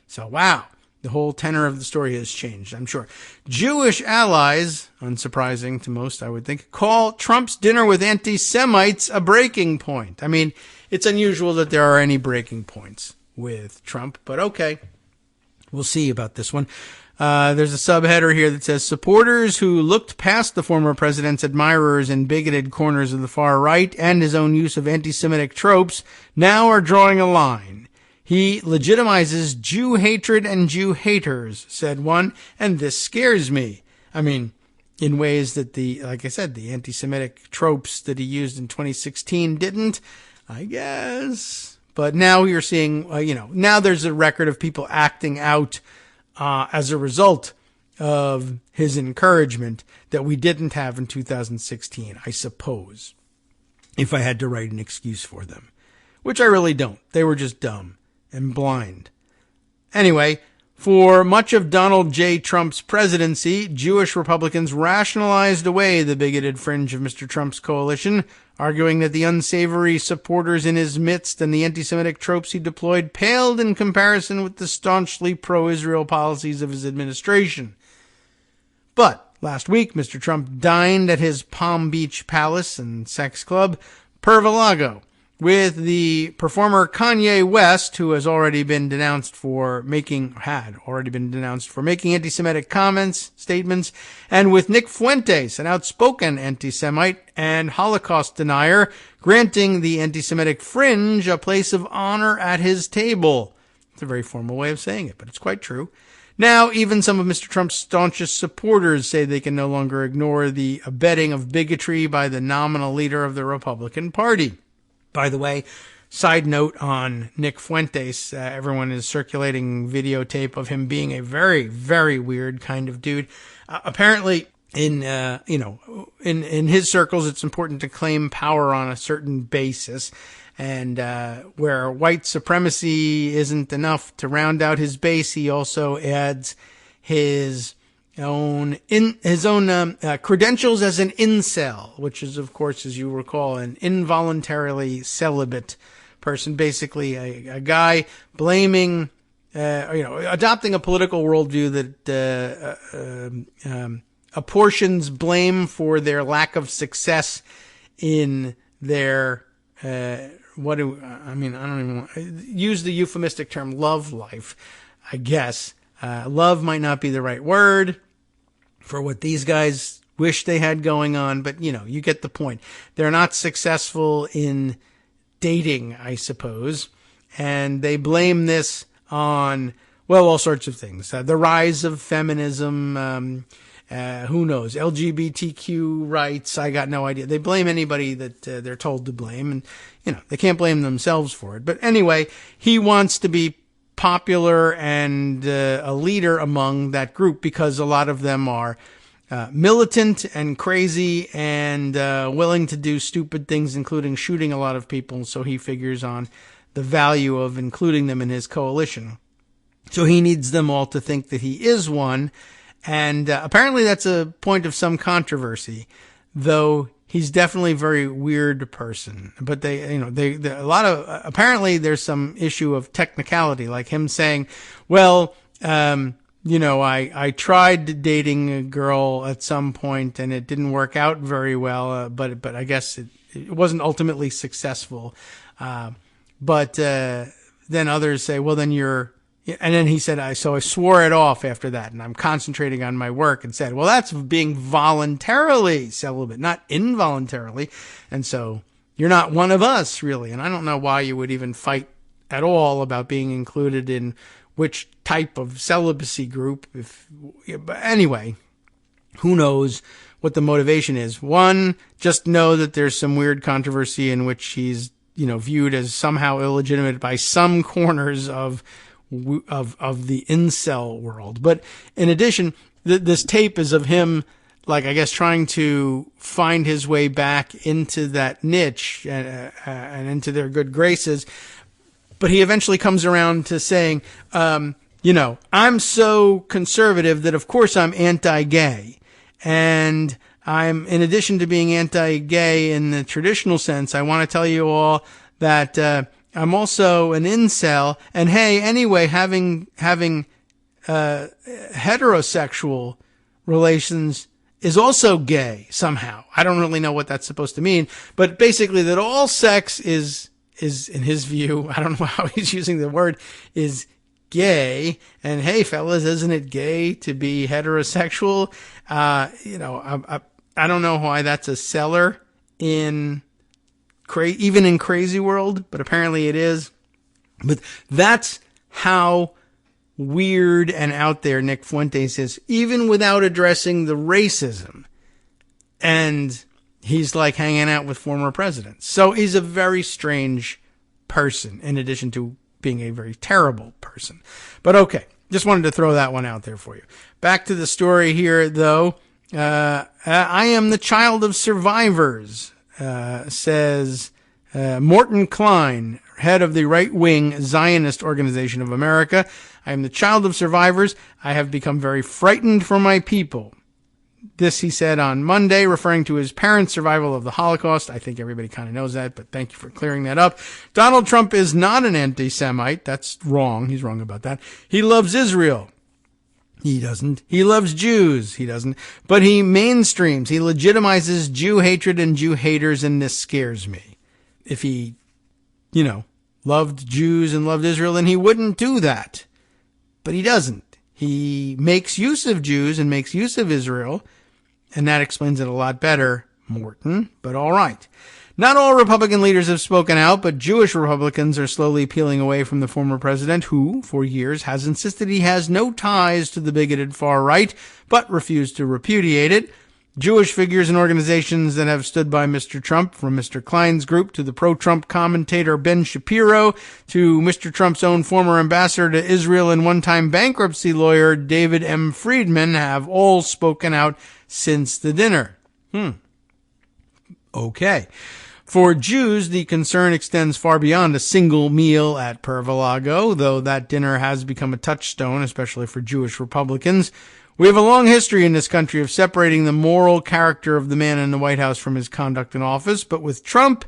So, wow. The whole tenor of the story has changed, I'm sure. Jewish allies, unsurprising to most, I would think, call Trump's dinner with anti-Semites a breaking point. I mean, it's unusual that there are any breaking points with Trump, but okay. We'll see about this one. There's a subheader here that says, supporters who looked past the former president's admirers in bigoted corners of the far right and his own use of anti-Semitic tropes now are drawing a line. He legitimizes Jew hatred and Jew haters, said one, and this scares me. I mean, in ways that like I said, the anti-Semitic tropes that he used in 2016 didn't, I guess. But now you're seeing, now there's a record of people acting out as a result of his encouragement that we didn't have in 2016, I suppose, if I had to write an excuse for them, which I really don't. They were just dumb and blind. Anyway, for much of Donald J. Trump's presidency, Jewish Republicans rationalized away the bigoted fringe of Mr. Trump's coalition, arguing that the unsavory supporters in his midst and the anti-Semitic tropes he deployed paled in comparison with the staunchly pro-Israel policies of his administration. But last week, Mr. Trump dined at his Palm Beach palace and sex club, Pervalago, with the performer Kanye West, who had already been denounced for making anti-Semitic statements, and with Nick Fuentes, an outspoken anti-Semite and Holocaust denier, granting the anti-Semitic fringe a place of honor at his table. It's a very formal way of saying it, but it's quite true. Now, even some of Mr. Trump's staunchest supporters say they can no longer ignore the abetting of bigotry by the nominal leader of the Republican Party. By the way, side note on Nick Fuentes, everyone is circulating videotape of him being a very, very weird kind of dude. Apparently, in his circles, it's important to claim power on a certain basis. And where white supremacy isn't enough to round out his base, he also adds his own credentials as an incel, which is, of course, as you recall, an involuntarily celibate person, basically a guy blaming, adopting a political worldview that apportions blame for their lack of success in their I don't even want to use the euphemistic term love life, I guess. Love might not be the right word for what these guys wish they had going on, but you get the point. They're not successful in dating, I suppose, and they blame this on, all sorts of things. The rise of feminism, who knows, LGBTQ rights, I got no idea. They blame anybody that they're told to blame, and, they can't blame themselves for it. But anyway, he wants to be popular and a leader among that group because a lot of them are militant and crazy and willing to do stupid things, including shooting a lot of people. So he figures on the value of including them in his coalition. So he needs them all to think that he is one. And apparently that's a point of some controversy, though he's definitely a very weird person. But apparently there's some issue of technicality, like him saying, well, I tried dating a girl at some point and it didn't work out very well, but I guess it wasn't ultimately successful. But then others say, well, then and then he said, so I swore it off after that, and I'm concentrating on my work, and said, well, that's being voluntarily celibate, not involuntarily. And so you're not one of us, really. And I don't know why you would even fight at all about being included in which type of celibacy group. But anyway, who knows what the motivation is. One, just know that there's some weird controversy in which he's, viewed as somehow illegitimate by some corners of the incel world. But in addition, this tape is of him, like, I guess, trying to find his way back into that niche and into their good graces. But he eventually comes around to saying, I'm so conservative that of course I'm anti-gay. And in addition to being anti-gay in the traditional sense, I want to tell you all that, I'm also an incel. And hey, anyway, having heterosexual relations is also gay somehow. I don't really know what that's supposed to mean, but basically that all sex is in his view, I don't know how he's using the word, is gay. And hey, fellas, isn't it gay to be heterosexual? I don't know why that's a seller even in crazy world, but apparently it is. But that's how weird and out there Nick Fuentes is, even without addressing the racism. And he's like hanging out with former presidents. So he's a very strange person, in addition to being a very terrible person. But okay, just wanted to throw that one out there for you. Back to the story here, though. I am the child of survivors, says Morton Klein, head of the right-wing Zionist Organization of America. I am the child of survivors. I have become very frightened for my people. This he said on Monday, referring to his parents' survival of the Holocaust. I think everybody kind of knows that, but thank you for clearing that up. Donald Trump is not an anti-Semite. That's wrong. He's wrong about that. He loves Israel. He doesn't. He loves Jews. He doesn't. But he mainstreams. He legitimizes Jew hatred and Jew haters, and this scares me. If he, loved Jews and loved Israel, then he wouldn't do that. But he doesn't. He makes use of Jews and makes use of Israel, and that explains it a lot better, Morton, but all right. Not all Republican leaders have spoken out, but Jewish Republicans are slowly peeling away from the former president who, for years, has insisted he has no ties to the bigoted far right, but refused to repudiate it. Jewish figures and organizations that have stood by Mr. Trump, from Mr. Klein's group to the pro-Trump commentator Ben Shapiro to Mr. Trump's own former ambassador to Israel and one-time bankruptcy lawyer David M. Friedman, have all spoken out since the dinner. Okay. For Jews, the concern extends far beyond a single meal at Pervalago, though that dinner has become a touchstone, especially for Jewish Republicans. We have a long history in this country of separating the moral character of the man in the White House from his conduct in office, but with Trump,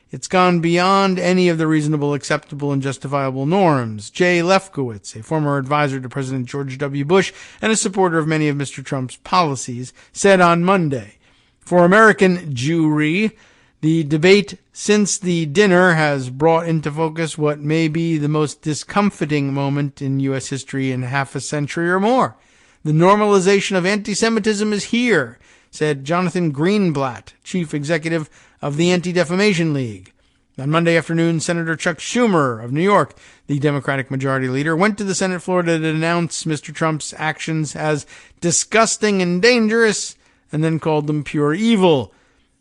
it's gone beyond any of the reasonable, acceptable, and justifiable norms. Jay Lefkowitz, a former advisor to President George W. Bush and a supporter of many of Mr. Trump's policies, said on Monday, "For American Jewry, the debate since the dinner has brought into focus what may be the most discomfiting moment in U.S. history in half a century or more. The normalization of anti-Semitism is here," said Jonathan Greenblatt, chief executive of the Anti-Defamation League. On Monday afternoon, Senator Chuck Schumer of New York, the Democratic majority leader, went to the Senate floor to denounce Mr. Trump's actions as disgusting and dangerous, and then called them pure evil.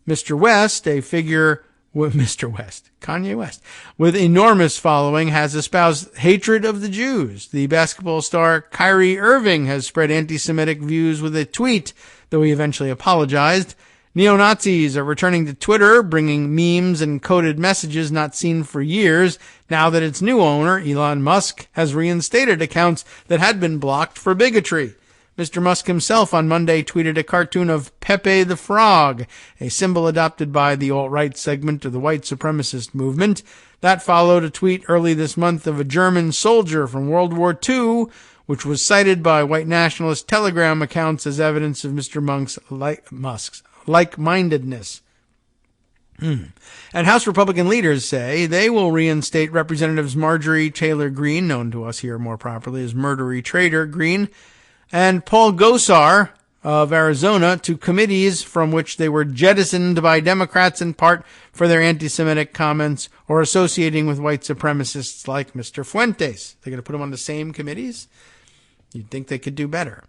Mr. West, a figure with Kanye West, with enormous following, has espoused hatred of the Jews. The basketball star Kyrie Irving has spread anti-Semitic views with a tweet, though he eventually apologized. Neo-Nazis are returning to Twitter, bringing memes and coded messages not seen for years, now that its new owner, Elon Musk, has reinstated accounts that had been blocked for bigotry. Mr. Musk himself on Monday tweeted a cartoon of Pepe the Frog, a symbol adopted by the alt-right segment of the white supremacist movement. That followed a tweet early this month of a German soldier from World War II, which was cited by white nationalist Telegram accounts as evidence of Mr. Musk's like-mindedness. And House Republican leaders say they will reinstate Representatives Marjorie Taylor Greene, known to us here more properly as Murdery Trader Greene, and Paul Gosar of Arizona to committees from which they were jettisoned by Democrats in part for their anti-Semitic comments or associating with white supremacists like Mr. Fuentes. They're going to put them on the same committees? You'd think they could do better.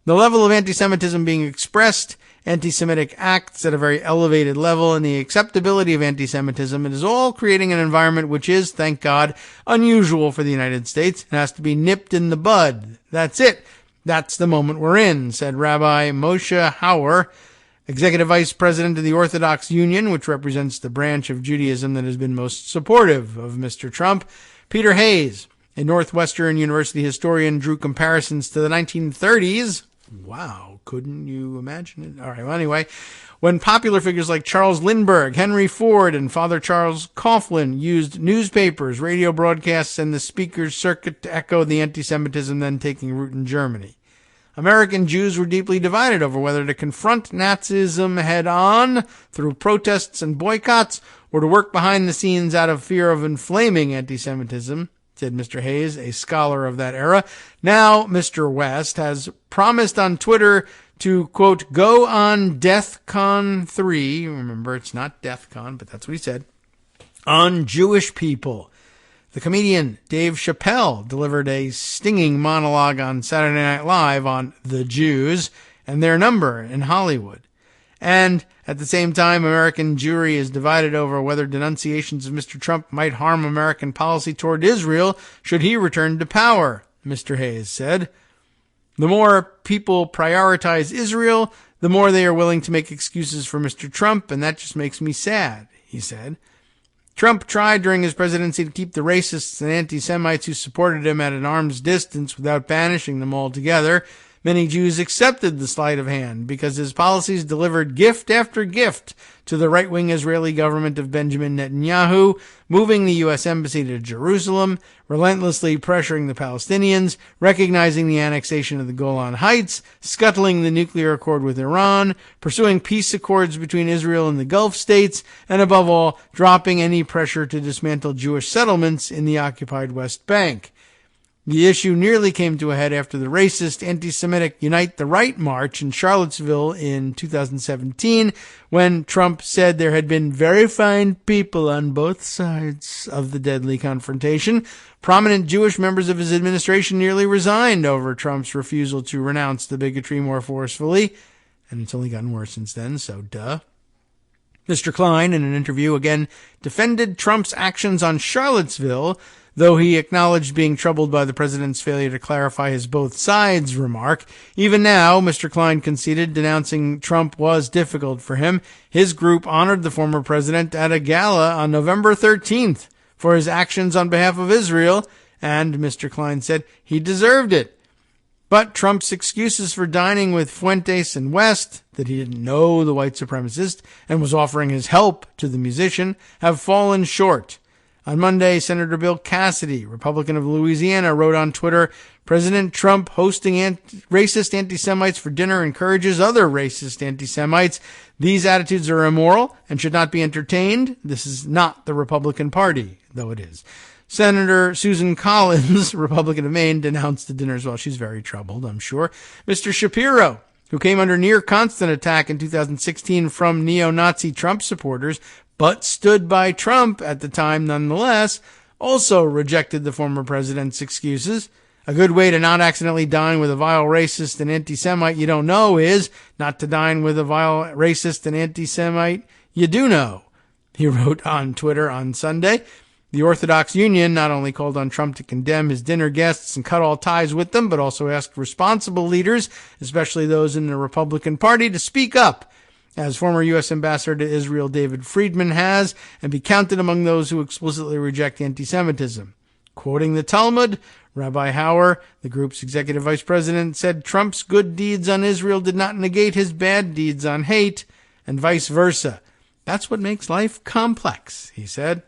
The level of anti-Semitism being expressed, anti-Semitic acts at a very elevated level, and the acceptability of anti-Semitism, it is all creating an environment which is, thank God, unusual for the United States and has to be nipped in the bud. That's it. That's the moment we're in, said Rabbi Moshe Hauer, Executive Vice President of the Orthodox Union, which represents the branch of Judaism that has been most supportive of Mr. Trump. Peter Hayes, a Northwestern University historian, drew comparisons to the 1930s. Wow, couldn't you imagine it? All right, well, anyway, when popular figures like Charles Lindbergh, Henry Ford, and Father Charles Coughlin used newspapers, radio broadcasts, and the speaker's circuit to echo the anti-Semitism then taking root in Germany. American Jews were deeply divided over whether to confront Nazism head-on through protests and boycotts or to work behind the scenes out of fear of inflaming anti-Semitism, said Mr. Hayes, a scholar of that era. Now, Mr. West has promised on Twitter to, quote, go on DEFCON 3. Remember, it's not DEFCON, but that's what he said. On Jewish people. The comedian Dave Chappelle delivered a stinging monologue on Saturday Night Live on the Jews and their number in Hollywood. And at the same time, American Jewry is divided over whether denunciations of Mr. Trump might harm American policy toward Israel should he return to power, Mr. Hayes said. The more people prioritize Israel, the more they are willing to make excuses for Mr. Trump, and that just makes me sad, he said. Trump tried during his presidency to keep the racists and anti-Semites who supported him at an arm's distance without banishing them altogether. Many Jews accepted the sleight of hand because his policies delivered gift after gift to the right-wing Israeli government of Benjamin Netanyahu, moving the U.S. Embassy to Jerusalem, relentlessly pressuring the Palestinians, recognizing the annexation of the Golan Heights, scuttling the nuclear accord with Iran, pursuing peace accords between Israel and the Gulf states, and above all, dropping any pressure to dismantle Jewish settlements in the occupied West Bank. The issue nearly came to a head after the racist, anti-Semitic Unite the Right march in Charlottesville in 2017, when Trump said there had been very fine people on both sides of the deadly confrontation. Prominent Jewish members of his administration nearly resigned over Trump's refusal to renounce the bigotry more forcefully. And it's only gotten worse since then, so duh. Mr. Klein, in an interview, again defended Trump's actions on Charlottesville, though he acknowledged being troubled by the president's failure to clarify his both sides remark. Even now, Mr. Klein conceded denouncing Trump was difficult for him. His group honored the former president at a gala on November 13th for his actions on behalf of Israel, and Mr. Klein said he deserved it. But Trump's excuses for dining with Fuentes and West, that he didn't know the white supremacist and was offering his help to the musician, have fallen short. On Monday, Senator Bill Cassidy, Republican of Louisiana, wrote on Twitter, President Trump hosting racist anti-Semites for dinner encourages other racist anti-Semites. These attitudes are immoral and should not be entertained. This is not the Republican Party, though it is. Senator Susan Collins, Republican of Maine, denounced the dinner as well. She's very troubled, I'm sure. Mr. Shapiro, who came under near constant attack in 2016 from neo-Nazi Trump supporters, but stood by Trump at the time nonetheless, also rejected the former president's excuses. A good way to not accidentally dine with a vile racist and anti-Semite you don't know is not to dine with a vile racist and anti-Semite you do know, he wrote on Twitter on Sunday. The Orthodox Union not only called on Trump to condemn his dinner guests and cut all ties with them, but also asked responsible leaders, especially those in the Republican Party, to speak up, as former U.S. Ambassador to Israel David Friedman has, and be counted among those who explicitly reject anti-Semitism. Quoting the Talmud, Rabbi Hauer, the group's executive vice president, said Trump's good deeds on Israel did not negate his bad deeds on hate, and vice versa. That's what makes life complex, he said.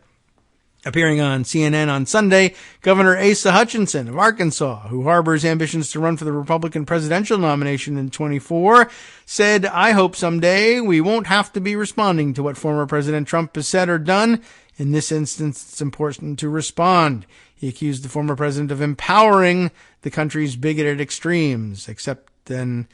Appearing on CNN on Sunday, Governor Asa Hutchinson of Arkansas, who harbors ambitions to run for the Republican presidential nomination in 24, said, "I hope someday we won't have to be responding to what former President Trump has said or done. In this instance, it's important to respond." He accused the former president of empowering the country's bigoted extremes, except then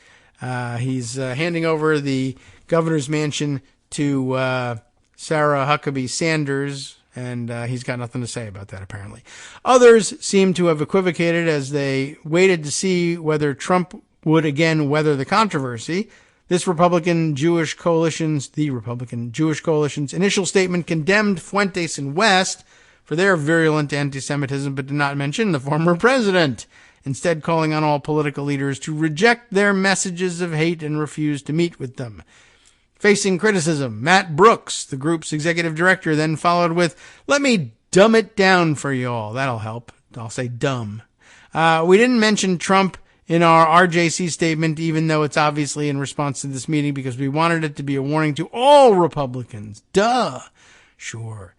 he's handing over the governor's mansion to Sarah Huckabee Sanders, and he's got nothing to say about that, apparently. Others seem to have equivocated as they waited to see whether Trump would again weather the controversy. The Republican Jewish Coalition's initial statement condemned Fuentes and West for their virulent anti-Semitism, but did not mention the former president, instead calling on all political leaders to reject their messages of hate and refuse to meet with them. Facing criticism, Matt Brooks, the group's executive director, then followed with, "Let me dumb it down for you all. That'll help." I'll say dumb. "We didn't mention Trump in our RJC statement, even though it's obviously in response to this meeting, because we wanted it to be a warning to all Republicans. Duh. Sure."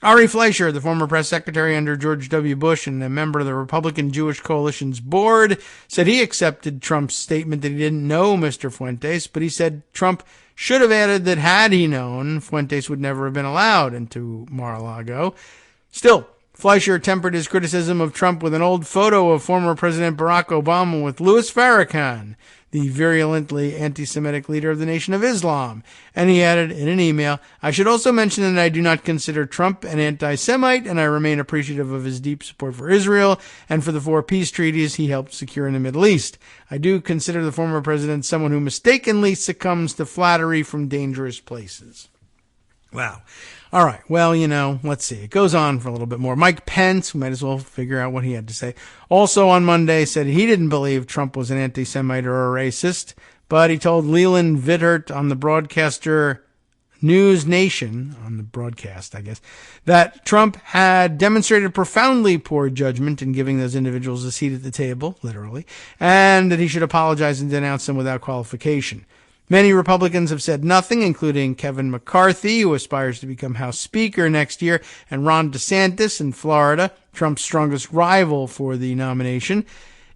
Ari Fleischer, the former press secretary under George W. Bush and a member of the Republican Jewish Coalition's board, said he accepted Trump's statement that he didn't know Mr. Fuentes, but he said Trump should have added that had he known, Fuentes would never have been allowed into Mar-a-Lago. Still, Fleischer tempered his criticism of Trump with an old photo of former President Barack Obama with Louis Farrakhan, the virulently anti-Semitic leader of the Nation of Islam. And he added in an email, "I should also mention that I do not consider Trump an anti-Semite, and I remain appreciative of his deep support for Israel and for the 4 peace treaties he helped secure in the Middle East. I do consider the former president someone who mistakenly succumbs to flattery from dangerous places." Wow. All right. Well, let's see. It goes on for a little bit more. Mike Pence, we might as well figure out what he had to say, also on Monday said he didn't believe Trump was an anti-Semite or a racist, but he told Leland Vittert on the broadcaster News Nation, on the broadcast, I guess, that Trump had demonstrated profoundly poor judgment in giving those individuals a seat at the table, literally, and that he should apologize and denounce them without qualification. Many Republicans have said nothing, including Kevin McCarthy, who aspires to become House Speaker next year, and Ron DeSantis in Florida, Trump's strongest rival for the nomination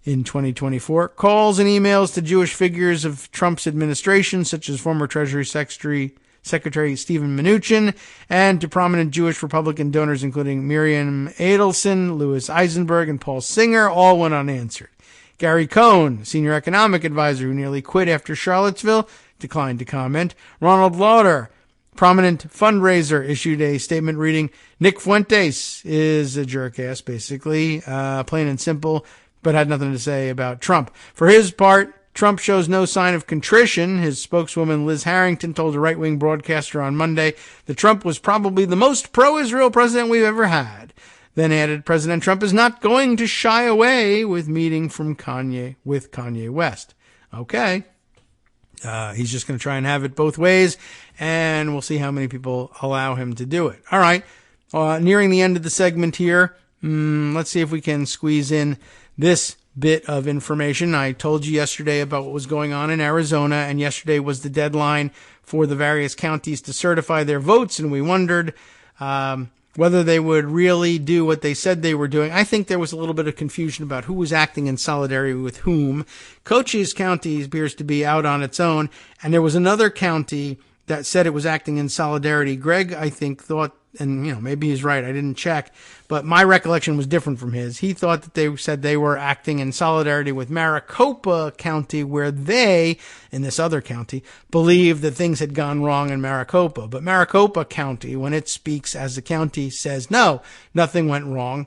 in 2024. Calls and emails to Jewish figures of Trump's administration, such as former Treasury Secretary Stephen Mnuchin, and to prominent Jewish Republican donors, including Miriam Adelson, Louis Eisenberg, and Paul Singer, all went unanswered. Gary Cohn, senior economic advisor who nearly quit after Charlottesville, declined to comment. Ronald Lauder, prominent fundraiser, issued a statement reading, "Nick Fuentes is a jerk-ass," basically, plain and simple, but had nothing to say about Trump. For his part, Trump shows no sign of contrition. His spokeswoman Liz Harrington told a right-wing broadcaster on Monday that Trump was probably the most pro-Israel president we've ever had. Then added, President Trump is not going to shy away with meeting with Kanye West. Okay. He's just going to try and have it both ways, and we'll see how many people allow him to do it. All right. Nearing the end of the segment here, let's see if we can squeeze in this bit of information. I told you yesterday about what was going on in Arizona, and yesterday was the deadline for the various counties to certify their votes, and we wondered whether they would really do what they said they were doing. I think there was a little bit of confusion about who was acting in solidarity with whom. Cochise County appears to be out on its own, and there was another county that said it was acting in solidarity. Greg, I think, thought, and maybe he's right, I didn't check, but my recollection was different from his. He thought that they said they were acting in solidarity with Maricopa County, where they, in this other county, believed that things had gone wrong in Maricopa. But Maricopa County, when it speaks as a county, says, no, nothing went wrong.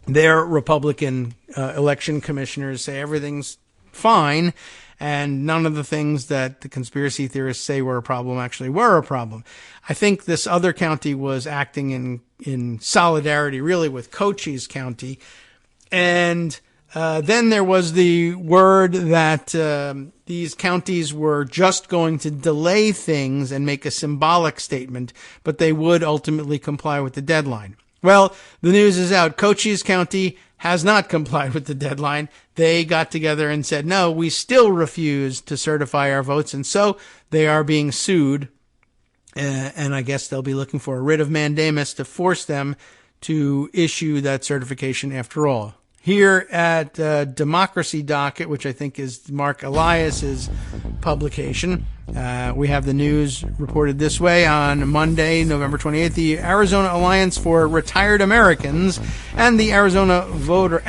Their Republican election commissioners say everything's fine, and none of the things that the conspiracy theorists say were a problem actually were a problem. I think this other county was acting in solidarity really with Cochise County. And then there was the word that these counties were just going to delay things and make a symbolic statement, but they would ultimately comply with the deadline. Well, the news is out. Cochise County has not complied with the deadline. They got together and said, no, we still refuse to certify our votes. And so they are being sued. And I guess they'll be looking for a writ of mandamus to force them to issue that certification after all. Here at Democracy Docket, which I think is Mark Elias's publication, we have the news reported this way on Monday, November 28th. The Arizona Alliance for Retired Americans and the Arizona Voter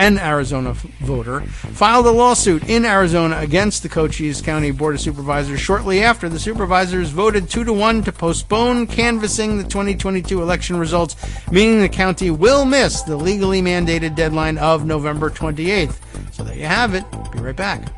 filed a lawsuit in Arizona against the Cochise County Board of Supervisors shortly after the supervisors voted 2-1 to postpone canvassing the 2022 election results, meaning the county will miss the legally mandated deadline of November 28th. So there you have it. Be right back.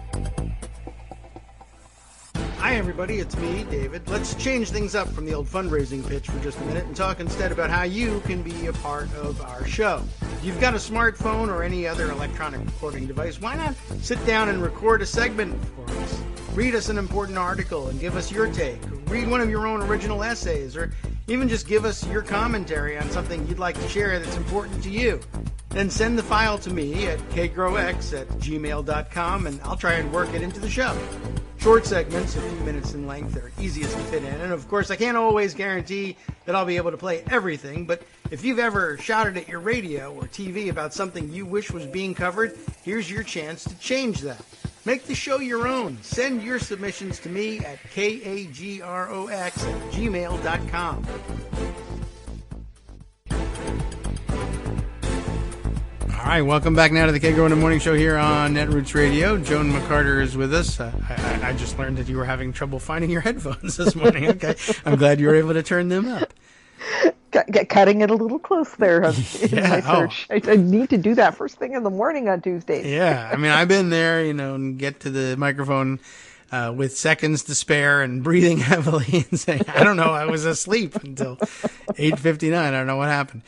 Hi, everybody. It's me, David. Let's change things up from the old fundraising pitch for just a minute and talk instead about how you can be a part of our show. If you've got a smartphone or any other electronic recording device, why not sit down and record a segment for us? Read us an important article and give us your take. Read one of your own original essays, or even just give us your commentary on something you'd like to share that's important to you. Then send the file to me at kagrox@gmail.com, and I'll try and work it into the show. Short segments, a few minutes in length, are easiest to fit in. And of course, I can't always guarantee that I'll be able to play everything, but if you've ever shouted at your radio or TV about something you wish was being covered, here's your chance to change that. Make the show your own. Send your submissions to me at kagrox@gmail.com. All right, welcome back now to the Kagro in the Morning Show here on Netroots Radio. Joan McCarter is with us. I just learned that you were having trouble finding your headphones this morning. Okay, I'm glad you were able to turn them up. Cutting it a little close there in my search. I need to do that first thing in the morning on Tuesdays. Yeah, I mean, I've been there, and get to the microphone with seconds to spare and breathing heavily and saying, I don't know, I was asleep until 8:59. I don't know what happened.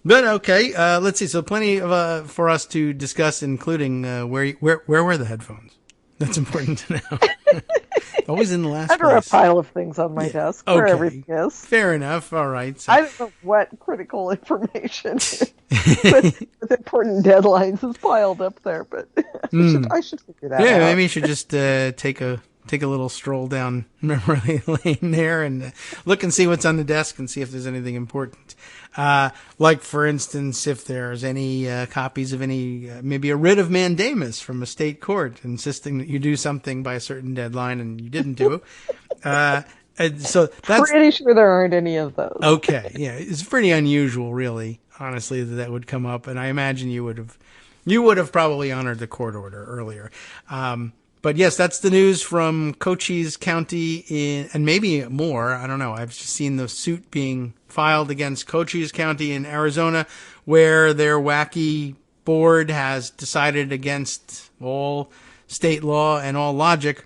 But okay, let's see. So plenty of for us to discuss, including where were the headphones? That's important to know. Always in the last Under place. a pile of things on my desk where everything is. Fair enough. All right. So. I don't know what critical information with important deadlines is piled up there, but I should figure that out. Yeah, maybe you should just take a little stroll down memory lane there and look and see what's on the desk and see if there's anything important. Like, for instance, if there's any copies of any, maybe a writ of mandamus from a state court insisting that you do something by a certain deadline and you didn't do. And so that's pretty sure there aren't any of those. Okay, yeah, it's pretty unusual, really, honestly, that would come up, and I imagine you would have probably honored the court order earlier. But yes, that's the news from Cochise County and maybe more. I don't know. I've just seen the suit being filed against Cochise County in Arizona, where their wacky board has decided against all state law and all logic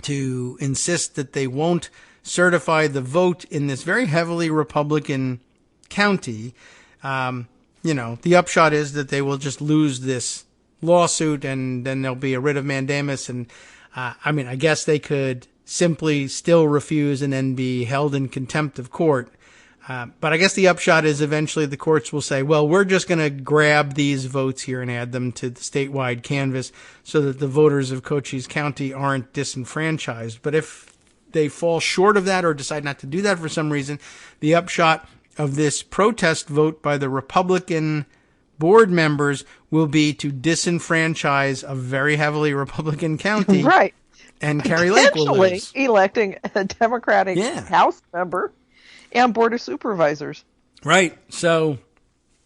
to insist that they won't certify the vote in this very heavily Republican county. The upshot is that they will just lose this lawsuit, and then there'll be a writ of mandamus. And I guess they could simply still refuse and then be held in contempt of court. But I guess the upshot is eventually the courts will say, well, we're just going to grab these votes here and add them to the statewide canvass so that the voters of Cochise County aren't disenfranchised. But if they fall short of that or decide not to do that for some reason, the upshot of this protest vote by the Republican board members will be to disenfranchise a very heavily Republican county. Right. And Carrie Lake will lose. Electing a Democratic House member and Board of Supervisors. Right. So,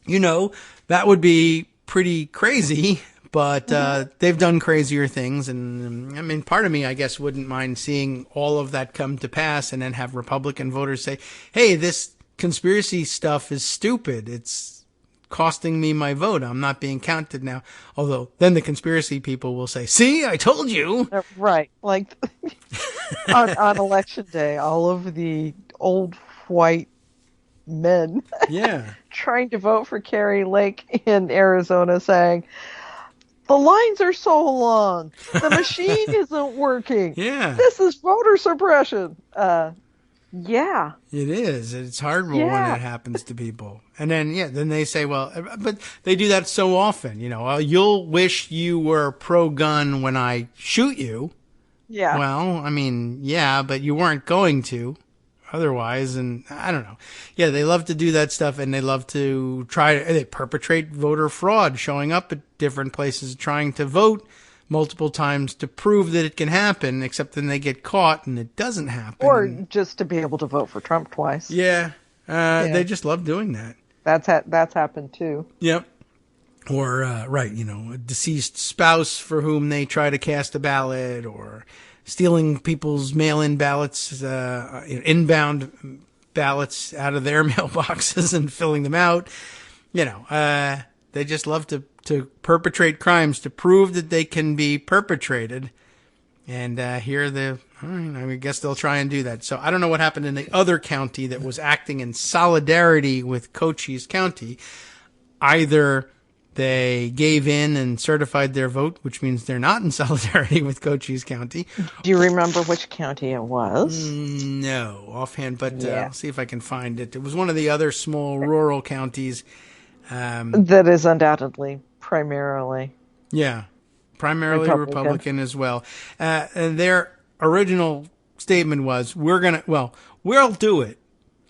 that would be pretty crazy, but they've done crazier things. And part of me, I guess, wouldn't mind seeing all of that come to pass and then have Republican voters say, hey, this conspiracy stuff is stupid. It's costing me my vote. I'm not being counted now. Although then the conspiracy people will say, see, I told you. Right. Like on election day, all of the old white men trying to vote for Carrie Lake in Arizona saying, the lines are so long. The machine isn't working. Yeah. This is voter suppression. Yeah. It is. It's horrible when that happens to people. And then, then they say, well, but they do that so often. You'll wish you were pro-gun when I shoot you. Yeah. Well, I mean, yeah, but you weren't going to otherwise. And I don't know. Yeah, they love to do that stuff, and they love to they perpetrate voter fraud, showing up at different places, trying to vote multiple times to prove that it can happen, except then they get caught and it doesn't happen. Or just to be able to vote for Trump twice. Yeah. They just love doing that. That's happened too. Yep. Or, a deceased spouse for whom they try to cast a ballot, or stealing people's mail-in ballots, inbound ballots out of their mailboxes and filling them out. They just love to perpetrate crimes to prove that they can be perpetrated. And here I guess they'll try and do that. So I don't know what happened in the other county that was acting in solidarity with Cochise County. Either they gave in and certified their vote, which means they're not in solidarity with Cochise County. Do you remember which county it was? No, offhand, but I'll see if I can find it. It was one of the other small rural counties. That is undoubtedly primarily Republican as well. And their original statement was, we'll do it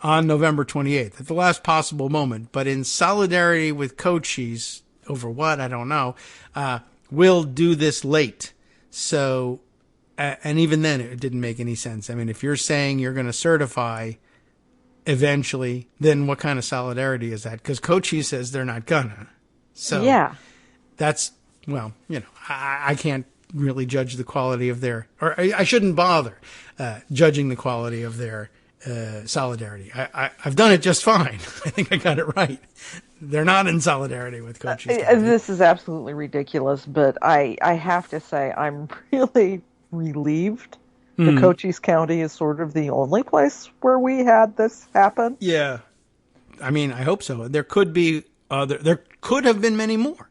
on November 28th at the last possible moment, but in solidarity with Cochise, over what, I don't know, we'll do this late. So, and even then it didn't make any sense. I mean, if you're saying you're going to certify eventually, then what kind of solidarity is that? Because Cochise says they're not gonna. So that's, I can't really judge the quality of their, or I shouldn't bother judging the quality of their solidarity. I've done it just fine. I think I got it right. They're not in solidarity with Cochise County. This is absolutely ridiculous, but I have to say I'm really relieved. The Cochise County is sort of the only place where we had this happen. Yeah. I mean, I hope so. There could be there could have been many more.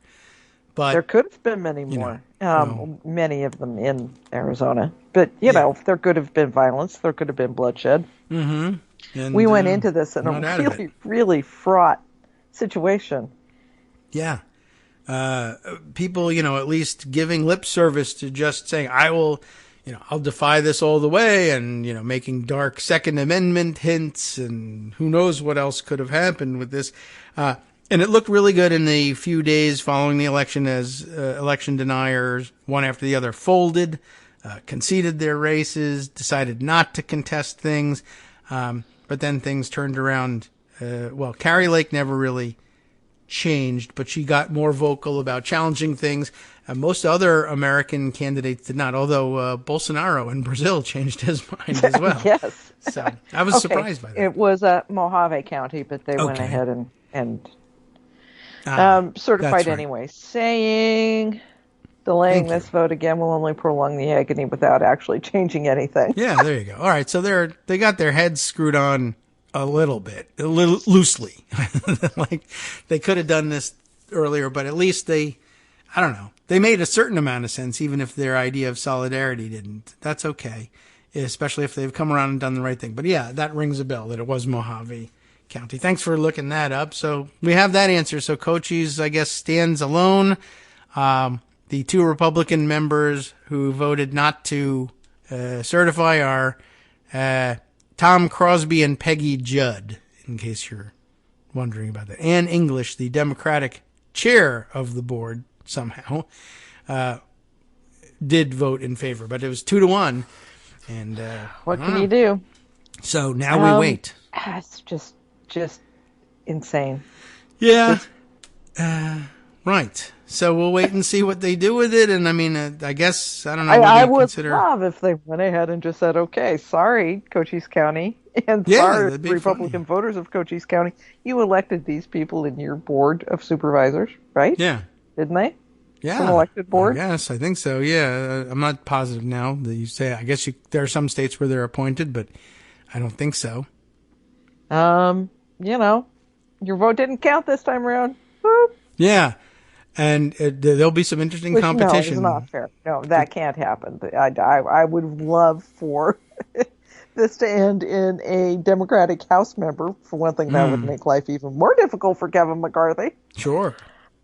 But there could have been many more. Many of them in Arizona. But, there could have been violence. There could have been bloodshed. Mm-hmm. And, we went into this in a really, really fraught situation. Yeah. People, at least giving lip service to just saying, I'll defy this all the way, and, making dark Second Amendment hints, and who knows what else could have happened with this. And it looked really good in the few days following the election as election deniers, one after the other, folded, conceded their races, decided not to contest things. But then things turned around. Carrie Lake never really changed, but she got more vocal about challenging things. Most other American candidates did not, although Bolsonaro in Brazil changed his mind as well. Yes. So I was surprised by that. It was Mojave County, but they went ahead and certified right. anyway, saying delaying this vote again will only prolong the agony without actually changing anything. Yeah, there you go. All right, so they got their heads screwed on a little loosely. Like they could have done this earlier, but at least they made a certain amount of sense, even if their idea of solidarity didn't. That's okay, especially if they've come around and done the right thing. But yeah, that rings a bell that it was Mojave County. Thanks for looking that up. So we have that answer. So Cochise, I guess, stands alone. The two Republican members who voted not to certify are Tom Crosby and Peggy Judd, in case you're wondering about that. Ann English, the Democratic chair of the board, somehow did vote in favor, but it was 2-1. And what can you do? So now we wait. It's just insane. Yeah. Right. So we'll wait and see what they do with it. And I mean, I guess, I don't know. I would love if they went ahead and just said, okay, sorry, Cochise County, and sorry, Republican voters of Cochise County, you elected these people in your board of supervisors, right? Yeah. Didn't they? Yeah. An elected board? Yes, I think so. Yeah. I'm not positive now that you say, I guess there are some states where they're appointed, but I don't think so. Your vote didn't count this time around. Whoop. Yeah. And there'll be some interesting competition. No, it's not fair. No, that can't happen. I would love for this to end in a Democratic House member. For one thing, that would make life even more difficult for Kevin McCarthy. Sure.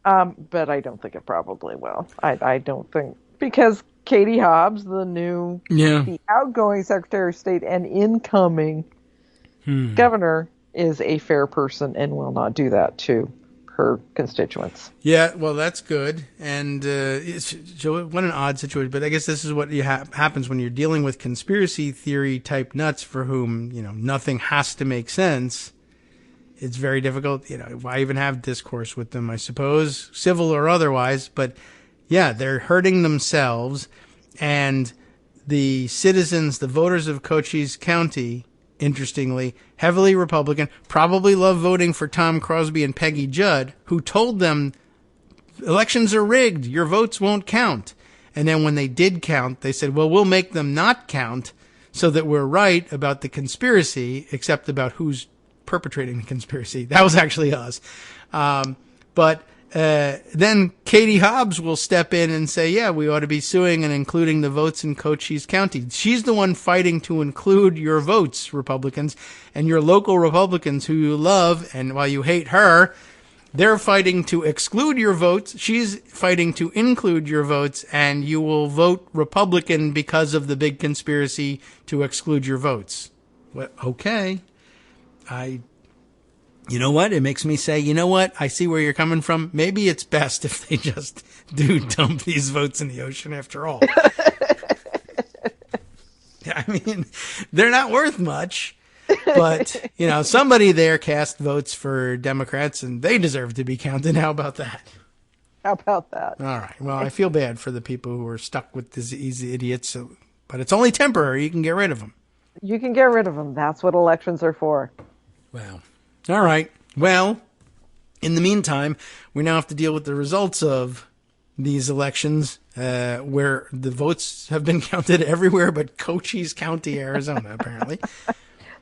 But I don't think it probably will. I don't think, because Katie Hobbs, the outgoing Secretary of State and incoming governor, is a fair person and will not do that to her constituents. Yeah, well, that's good. And what an odd situation. But I guess this is what happens when you're dealing with conspiracy theory type nuts for whom, nothing has to make sense. It's very difficult. Why even have discourse with them, I suppose, civil or otherwise. But yeah, they're hurting themselves. And the citizens, the voters of Cochise County, interestingly, heavily Republican, probably love voting for Tom Crosby and Peggy Judd, who told them elections are rigged, your votes won't count. And then when they did count, they said, well, we'll make them not count so that we're right about the conspiracy, except about who's perpetrating the conspiracy. That was actually us. But then Katie Hobbs will step in and say, yeah, we ought to be suing and including the votes in Cochise County. She's the one fighting to include your votes, Republicans, and your local Republicans who you love. And while you hate her, they're fighting to exclude your votes. She's fighting to include your votes, and you will vote Republican because of the big conspiracy to exclude your votes. Well, okay. You know what? It makes me say, you know what? I see where you're coming from. Maybe it's best if they just do dump these votes in the ocean after all. I mean, they're not worth much, but, somebody there cast votes for Democrats and they deserve to be counted. How about that? How about that? All right. Well, I feel bad for the people who are stuck with these idiots, but it's only temporary. You can get rid of them. You can get rid of them. That's what elections are for. Wow. All right. Well, in the meantime, we now have to deal with the results of these elections, where the votes have been counted everywhere but Cochise County, Arizona, apparently.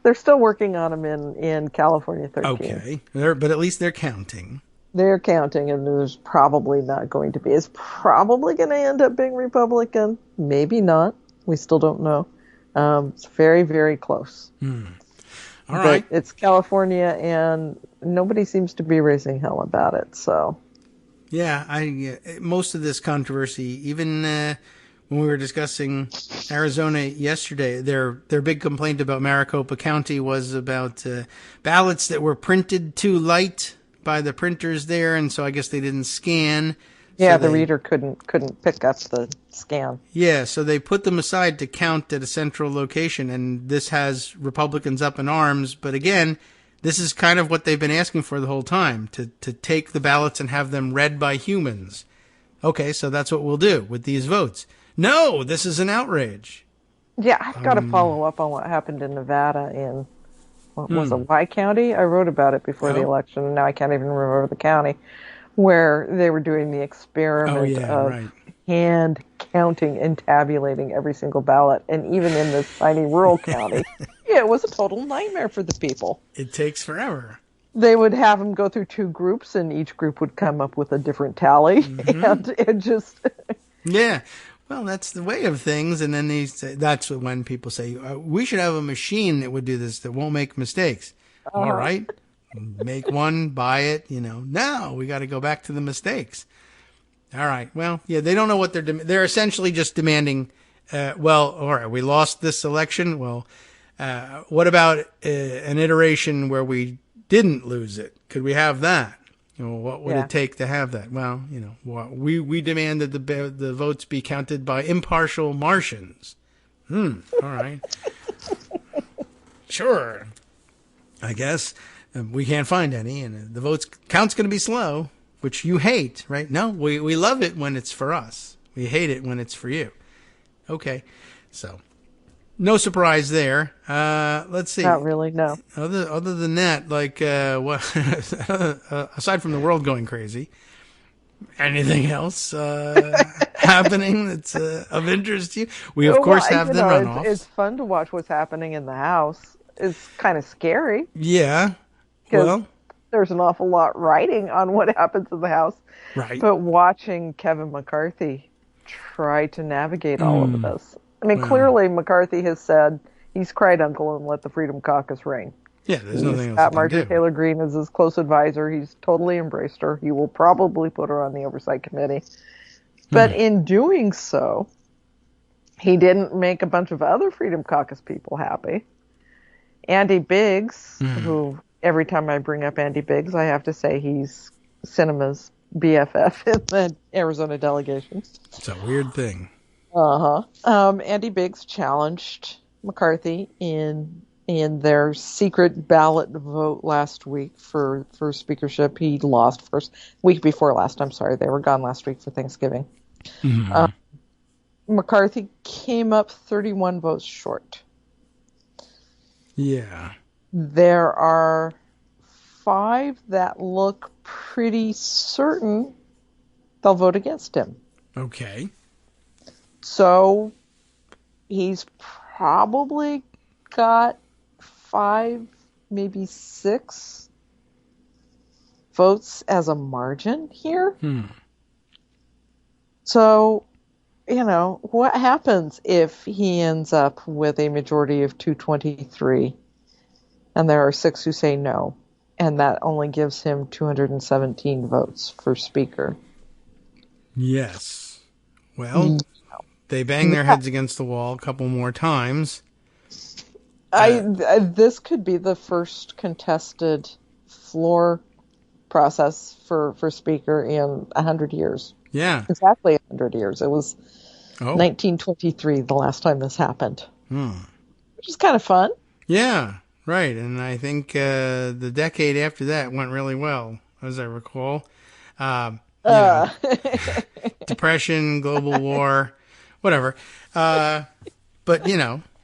They're still working on them in California 13. Okay. But at least they're counting. They're counting, and there's probably not going to be. It's probably going to end up being Republican. Maybe not. We still don't know. It's very, very close. All right. But it's California, and nobody seems to be raising hell about it. So, yeah, most of this controversy, even when we were discussing Arizona yesterday, their big complaint about Maricopa County was about ballots that were printed too light by the printers there, and so I guess they didn't scan. Yeah, the reader couldn't pick up the scan. Yeah, so they put them aside to count at a central location, and this has Republicans up in arms. But again, this is kind of what they've been asking for the whole time, to take the ballots and have them read by humans. Okay, so that's what we'll do with these votes. No, this is an outrage. Yeah, I've got to follow up on what happened in Nevada in, what was it, Y County? I wrote about it before the election, and now I can't even remember the county, where they were doing the experiment of hand counting and tabulating every single ballot. And even in this tiny rural county, it was a total nightmare for the people. It takes forever. They would have them go through two groups, and each group would come up with a different tally. And it just... Yeah. Well, that's the way of things. And then they say, that's when people say, we should have a machine that would do this, that won't make mistakes. All right. Make one, buy it, Now we got to go back to the mistakes. All right. Well, yeah, they don't know what they're essentially just demanding. All right, we lost this election. Well, what about an iteration where we didn't lose it? Could we have that? What would it take to have that? Well, we demand that the votes be counted by impartial Martians. All right. Sure. I guess. We can't find any, and the votes count's going to be slow, which you hate, right? No, we love it when it's for us. We hate it when it's for you. Okay, so no surprise there. Let's see. Not really, no. Other than that, like what? Aside from the world going crazy, anything else happening that's of interest to you? We of course have the runoffs. It's fun to watch what's happening in the House. It's kind of scary. Yeah. Well, there's an awful lot writing on what happens in the House. Right. But watching Kevin McCarthy try to navigate all of this. I mean, clearly McCarthy has said He's cried uncle and let the Freedom Caucus reign. Yeah, there's nothing else. Got Marjorie Taylor Greene as his close advisor. He's totally embraced her. He will probably put her on the oversight committee. But in doing so, he didn't make a bunch of other Freedom Caucus people happy. Andy Biggs, who every time I bring up Andy Biggs, I have to say he's Sinema's BFF in the Arizona delegation. It's a weird thing. Andy Biggs challenged McCarthy in their secret ballot vote last week for speakership. He lost week before last. I'm sorry. They were gone last week for Thanksgiving. McCarthy came up 31 votes short. Yeah. There are 5 that look pretty certain they'll vote against him. Okay. So he's probably got 5, maybe 6 votes as a margin here. So, what happens if he ends up with a majority of 223 and there are 6 who say no, and that only gives him 217 votes for speaker? Yes. Well, they bang their heads against the wall a couple more times. This could be the first contested floor process for speaker in 100 years. Yeah. Exactly 100 years. It was 1923 the last time this happened. Which is kind of fun. Yeah, right. And I think the decade after that went really well, as I recall. Depression, global war, whatever. But,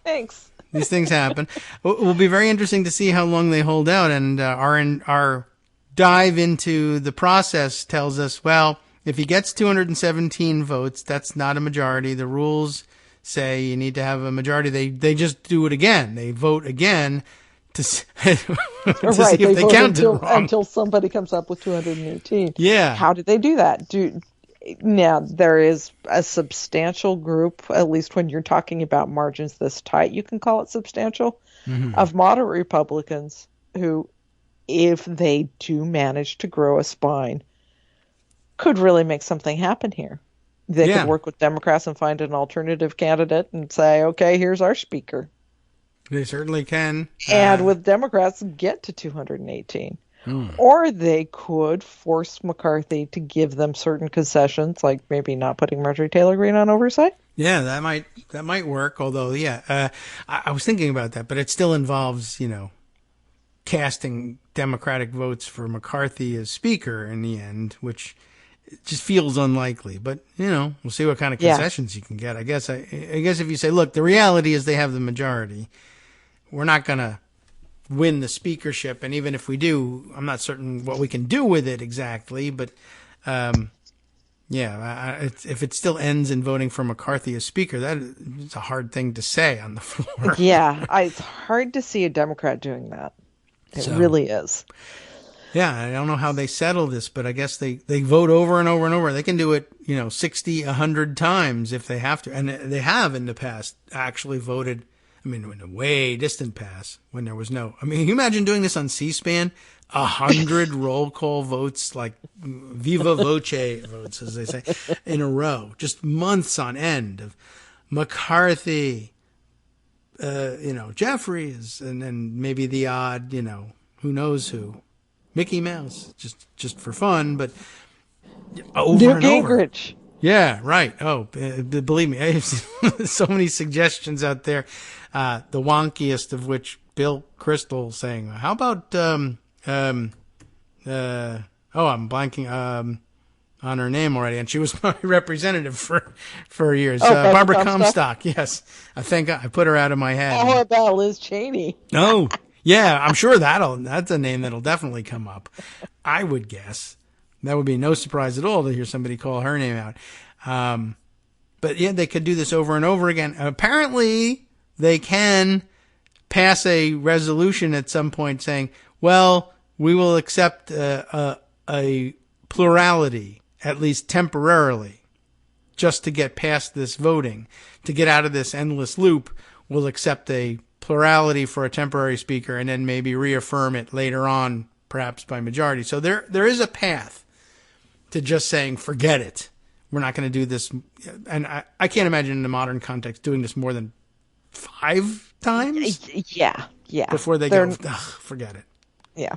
Thanks. These things happen. It will be very interesting to see how long they hold out. And our dive into the process tells us, well, if he gets 217 votes, that's not a majority. The rules say you need to have a majority. They just do it again. They vote again to see if they counted wrong. Until somebody comes up with 218. Yeah. How did they do that? Now, there is a substantial group, at least when you're talking about margins this tight, you can call it substantial, of moderate Republicans who, if they do manage to grow a spine, could really make something happen here. They could work with Democrats and find an alternative candidate and say, okay, here's our speaker. They certainly can. And with Democrats, get to 218. Or they could force McCarthy to give them certain concessions, like maybe not putting Marjorie Taylor Greene on oversight. Yeah, that might work. Although, I was thinking about that, but it still involves, casting Democratic votes for McCarthy as speaker in the end, which just feels unlikely. But we'll see what kind of concessions you can get. I guess if you say, look, the reality is they have the majority, we're not gonna win the speakership, and even if we do, I'm not certain what we can do with it exactly, but if it still ends in voting for McCarthy as speaker, that is a hard thing to say on the floor. Yeah, it's hard to see a Democrat doing that. It really is. Yeah, I don't know how they settle this, but I guess they vote over and over and over. They can do it, 60, 100 times if they have to, and they have in the past actually voted. In a way distant past, when there was no. Can you imagine doing this on C-SPAN? 100 roll call votes, like viva voce votes, as they say, in a row, just months on end of McCarthy, Jeffries, and then maybe the odd, who knows who, Mickey Mouse, just for fun, but over and over. Gingrich. Yeah, right. Oh, believe me, I have so many suggestions out there. The wonkiest of which Bill Kristol saying, how about, I'm blanking, on her name already. And she was my representative for years. Barbara Comstock. Yes. I think I put her out of my head. How about Liz Cheney? Oh, yeah. I'm sure that's a name that'll definitely come up. I would guess. That would be no surprise at all to hear somebody call her name out. But yeah, they could do this over and over again. Apparently, they can pass a resolution at some point saying, well, we will accept a plurality, at least temporarily, just to get past this voting. To get out of this endless loop, we'll accept a plurality for a temporary speaker and then maybe reaffirm it later on, perhaps by majority. So there is a path to just saying, forget it. We're not going to do this. And I can't imagine in the modern context doing this more than 5 times. Yeah. Before they go, forget it. Yeah.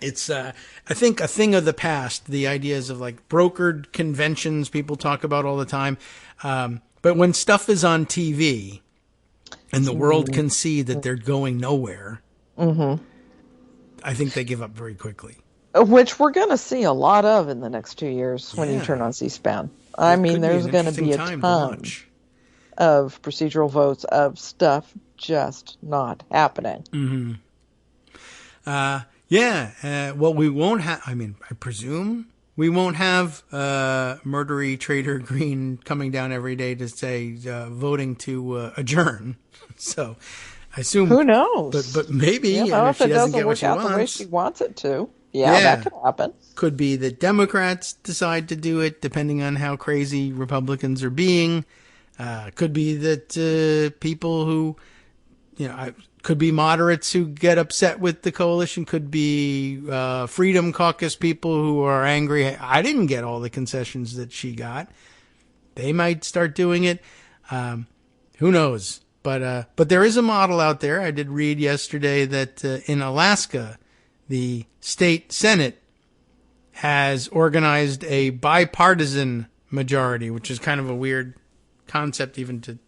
It's, I think, a thing of the past, the ideas of like brokered conventions people talk about all the time. But when stuff is on TV and the world can see that they're going nowhere, I think they give up very quickly. Which we're going to see a lot of in the next 2 years when you turn on C-SPAN. I mean, there's going to be a ton of procedural votes of stuff just not happening. Well, we won't have, I presume we won't have murdery Trader Green coming down every day to say voting to adjourn. So I assume. Who knows? But maybe if she it doesn't get what work she out wants. the way she wants it to. Yeah, that could happen. Could be that Democrats decide to do it, depending on how crazy Republicans are being. Could be that people who, could be moderates who get upset with the coalition. Could be Freedom Caucus people who are angry. I didn't get all the concessions that she got. They might start doing it. Who knows? But there is a model out there. I did read yesterday that in Alaska, the state Senate has organized a bipartisan majority, which is kind of a weird concept even to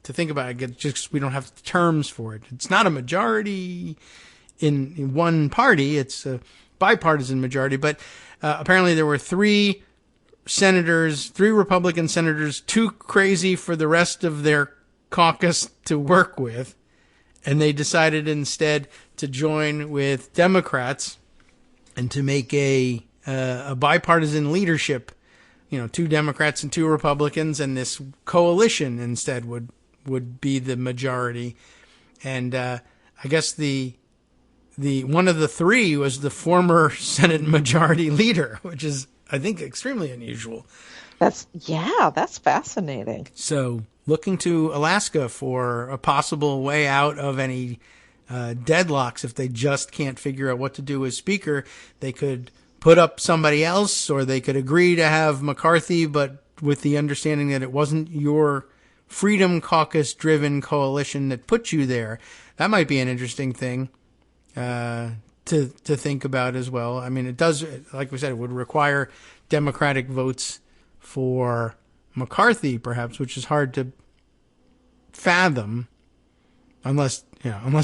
think about. Just we don't have terms for it. It's not a majority in one party. It's a bipartisan majority. But apparently there were 3 Republican senators, too crazy for the rest of their caucus to work with. And they decided instead to join with Democrats and to make a bipartisan leadership, 2 Democrats and 2 Republicans, and this coalition instead would be the majority. And I guess the one of the 3 was the former Senate Majority Leader, which is, I think, extremely unusual. That's fascinating. So looking to Alaska for a possible way out of any deadlocks. If they just can't figure out what to do as speaker, they could put up somebody else, or they could agree to have McCarthy, but with the understanding that it wasn't your Freedom Caucus driven coalition that put you there. That might be an interesting thing to think about as well. I mean, it does, like we said, it would require Democratic votes for McCarthy, perhaps, which is hard to fathom, unless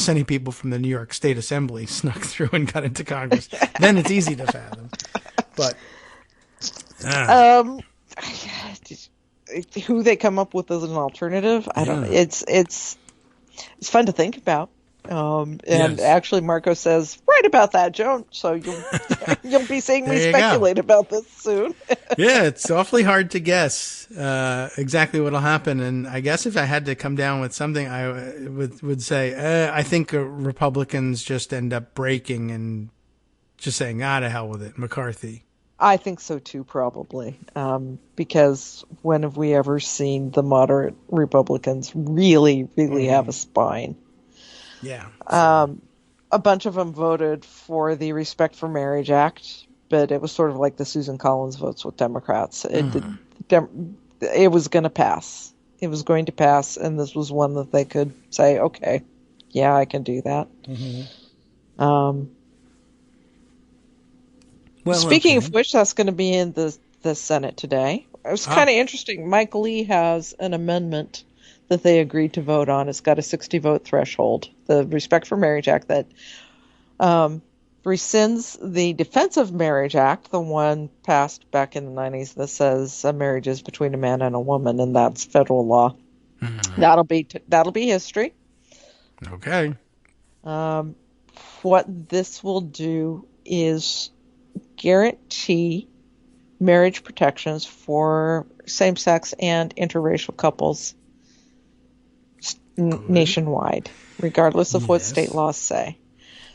any people from the New York State Assembly snuck through and got into Congress. Then it's easy to fathom. But who they come up with as an alternative, I don't know. It's fun to think about. And actually, Marco says, "Write about that, Joan." So you'll be seeing me speculate about this soon. Yeah, it's awfully hard to guess exactly what'll happen. And I guess if I had to come down with something, I would say I think Republicans just end up breaking and just saying, to hell with it, McCarthy. I think so too, probably, because when have we ever seen the moderate Republicans really have a spine? Yeah. A bunch of them voted for the Respect for Marriage Act, but it was sort of like the Susan Collins votes with Democrats. It was going to pass. It was going to pass, and this was one that they could say, okay, yeah, I can do that. Speaking of which, that's going to be in the Senate today. It was kind of interesting. Mike Lee has an amendment that they agreed to vote on. It's got a 60-vote threshold. The Respect for Marriage Act that rescinds the Defense of Marriage Act, the one passed back in the 90s that says a marriage is between a man and a woman, and that's federal law. That'll be history. Okay. What this will do is guarantee marriage protections for same-sex and interracial couples nationwide, regardless of what state laws say.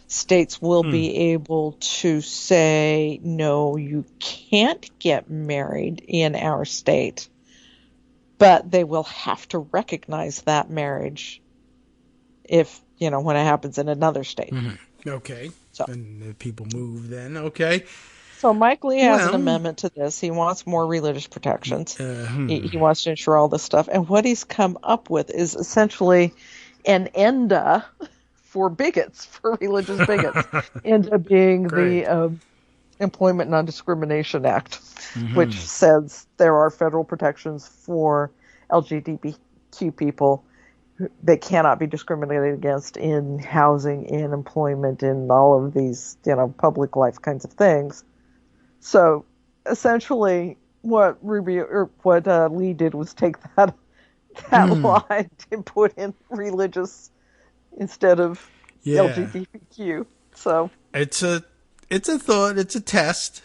States will be able to say, no, you can't get married in our state, but they will have to recognize that marriage if, when it happens in another state. Mm-hmm. Okay. So. And if people move then, okay. So Mike Lee has an amendment to this. He wants more religious protections. He wants to ensure all this stuff. And what he's come up with is essentially an ENDA for bigots, for religious bigots. ENDA being the Employment Non-Discrimination Act, which says there are federal protections for LGBTQ people. They cannot be discriminated against in housing, in employment, in all of these, public life kinds of things. So essentially, what Lee did was take that line and put in religious instead of LGBTQ. So it's a thought. It's a test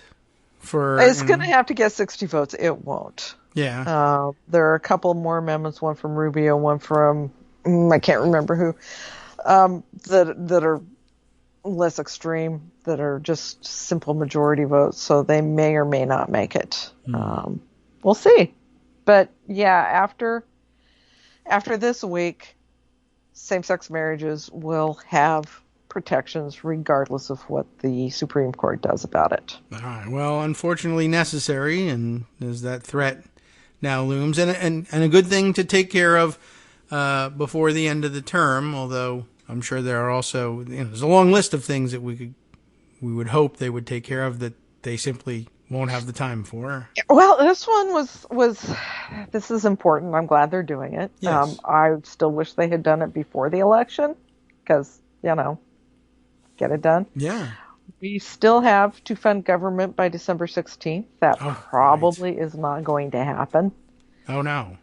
for. It's going to have to get 60 votes. It won't. Yeah. There are a couple more amendments. One from Rubio, one from I can't remember who. That are less extreme, that are just simple majority votes, so they may or may not make it. We'll see. But yeah, after this week, same-sex marriages will have protections regardless of what the Supreme Court does about it. All right. Well, unfortunately necessary, and as that threat now looms, and a good thing to take care of before the end of the term, although I'm sure there are also, there's a long list of things that we would hope they would take care of that they simply won't have the time for. Well, this one this is important. I'm glad they're doing it. Yes. I still wish they had done it before the election because, get it done. Yeah. We still have to fund government by December 16th. That probably is not going to happen. Oh, no.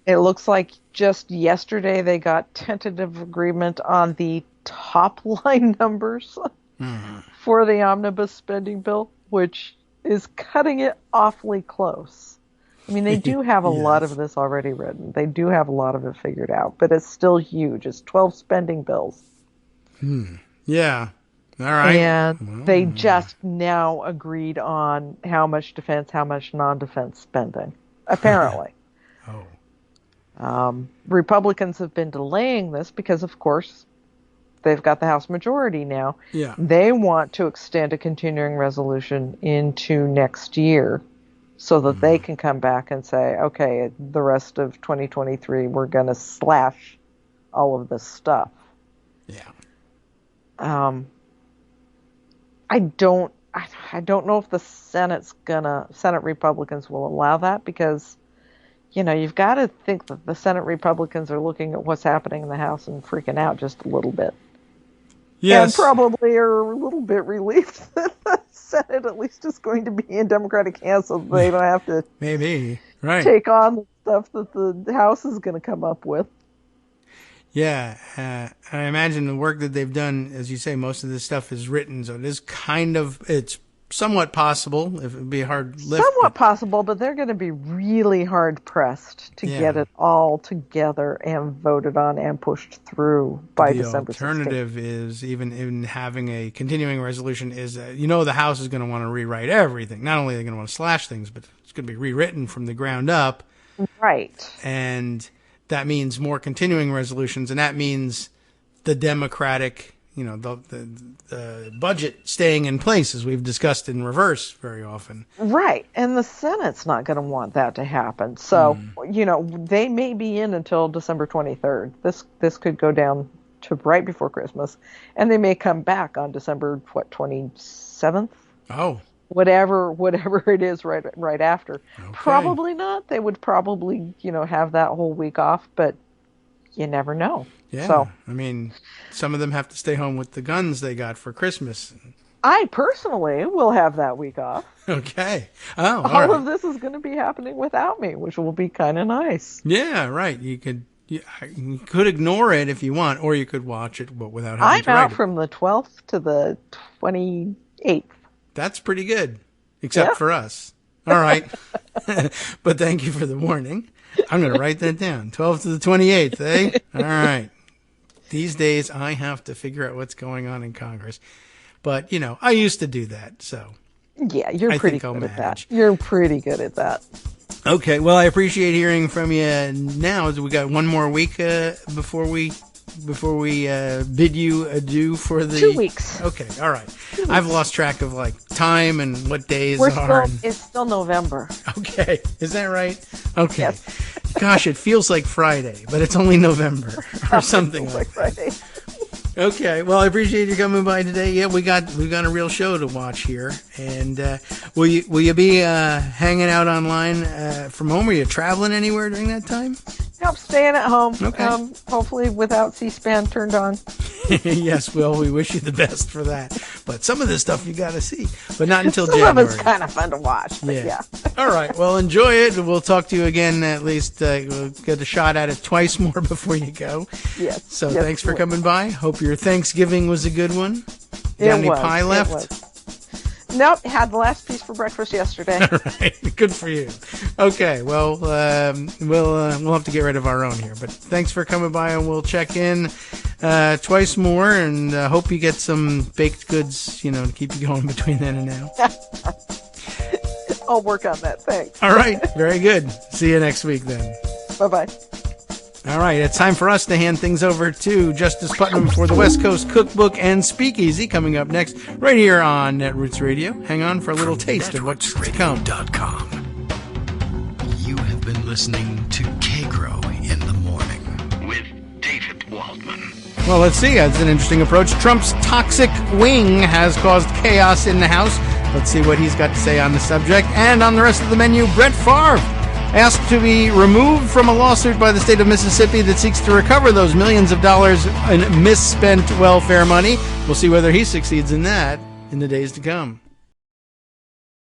It looks like just yesterday they got tentative agreement on the top line numbers for the omnibus spending bill, which is cutting it awfully close. I mean, they do have a lot of this already written. They do have a lot of it figured out, but it's still huge. It's 12 spending bills. Yeah. All right. And they just now agreed on how much defense, how much non-defense spending, apparently. Republicans have been delaying this because, of course, they've got the House majority now. Yeah. They want to extend a continuing resolution into next year so that they can come back and say, okay, the rest of 2023, we're going to slash all of this stuff. Yeah. I don't know if the Senate Republicans will allow that because, you've got to think that the Senate Republicans are looking at what's happening in the House and freaking out just a little bit. Yes. And probably are a little bit relieved that the Senate at least is going to be in Democratic hands so they don't have to take on the stuff that the House is going to come up with. Yeah, I imagine the work that they've done, as you say, most of this stuff is written, so it's somewhat possible. If it'd be a hard lift. Somewhat possible, but they're going to be really hard pressed to get it all together and voted on and pushed through by December 16th. The alternative is even having a continuing resolution is that, the House is going to want to rewrite everything. Not only are they going to want to slash things, but it's going to be rewritten from the ground up. Right. And that means more continuing resolutions, and that means the Democratic, the budget staying in place, as we've discussed in reverse very often. Right, and the Senate's not going to want that to happen. So, they may be in until December 23rd. This could go down to right before Christmas, and they may come back on December 27th. Oh. Whatever it is right after. Okay. Probably not. They would probably, have that whole week off, but you never know. Yeah. So, I mean, some of them have to stay home with the guns they got for Christmas. I personally will have that week off. Okay. Oh, all of this is going to be happening without me, which will be kind of nice. Yeah, right. You could ignore it if you want, or you could watch it, but without having to write it. I'm out from the 12th to the 28th. That's pretty good, except for us. All right. But thank you for the warning. I'm going to write that down. 12th to the 28th, eh? All right. These days, I have to figure out what's going on in Congress. But, I used to do that, so. Yeah, you're pretty good at that. You're pretty good at that. Okay, well, I appreciate hearing from you now. We got one more week before we before we bid you adieu for the 2 weeks. Okay, all right. I've lost track of like time and what days are. It's still November. Okay, is that right? Okay. Yes. Gosh, it feels like Friday, but it's only November or something like Friday. Okay, well, I appreciate you coming by today. Yeah, we got a real show to watch here, and will you be hanging out online from home? Are you traveling anywhere during that time? Nope, staying at home. Okay. Hopefully without C-SPAN turned on. Yes, well, we wish you the best for that. But some of this stuff you got to see, but not until January. Some of it's kind of fun to watch. But yeah. All right. Well, enjoy it. We'll talk to you again. At least we'll get a shot at it twice more before you go. Yes. So thanks for coming by. Hope your Thanksgiving was a good one. Got any pie left? Nope, had the last piece for breakfast yesterday. All right, good for you. Okay, well, we'll have to get rid of our own here, but thanks for coming by, and we'll check in twice more, and hope you get some baked goods, to keep you going between then and now. I'll work on that. Thanks. All right, very good. See you next week then. Bye-bye. All right, it's time for us to hand things over to Justice Putnam for the West Coast Cookbook and Speakeasy coming up next right here on Netroots Radio. Hang on for a little taste of what's to come. You have been listening to Kagro in the Morning with David Waldman. Well, let's see. That's an interesting approach. Trump's toxic wing has caused chaos in the House. Let's see what he's got to say on the subject. And on the rest of the menu, Brett Favre asked to be removed from a lawsuit by the state of Mississippi that seeks to recover those millions of dollars in misspent welfare money. We'll see whether he succeeds in that in the days to come.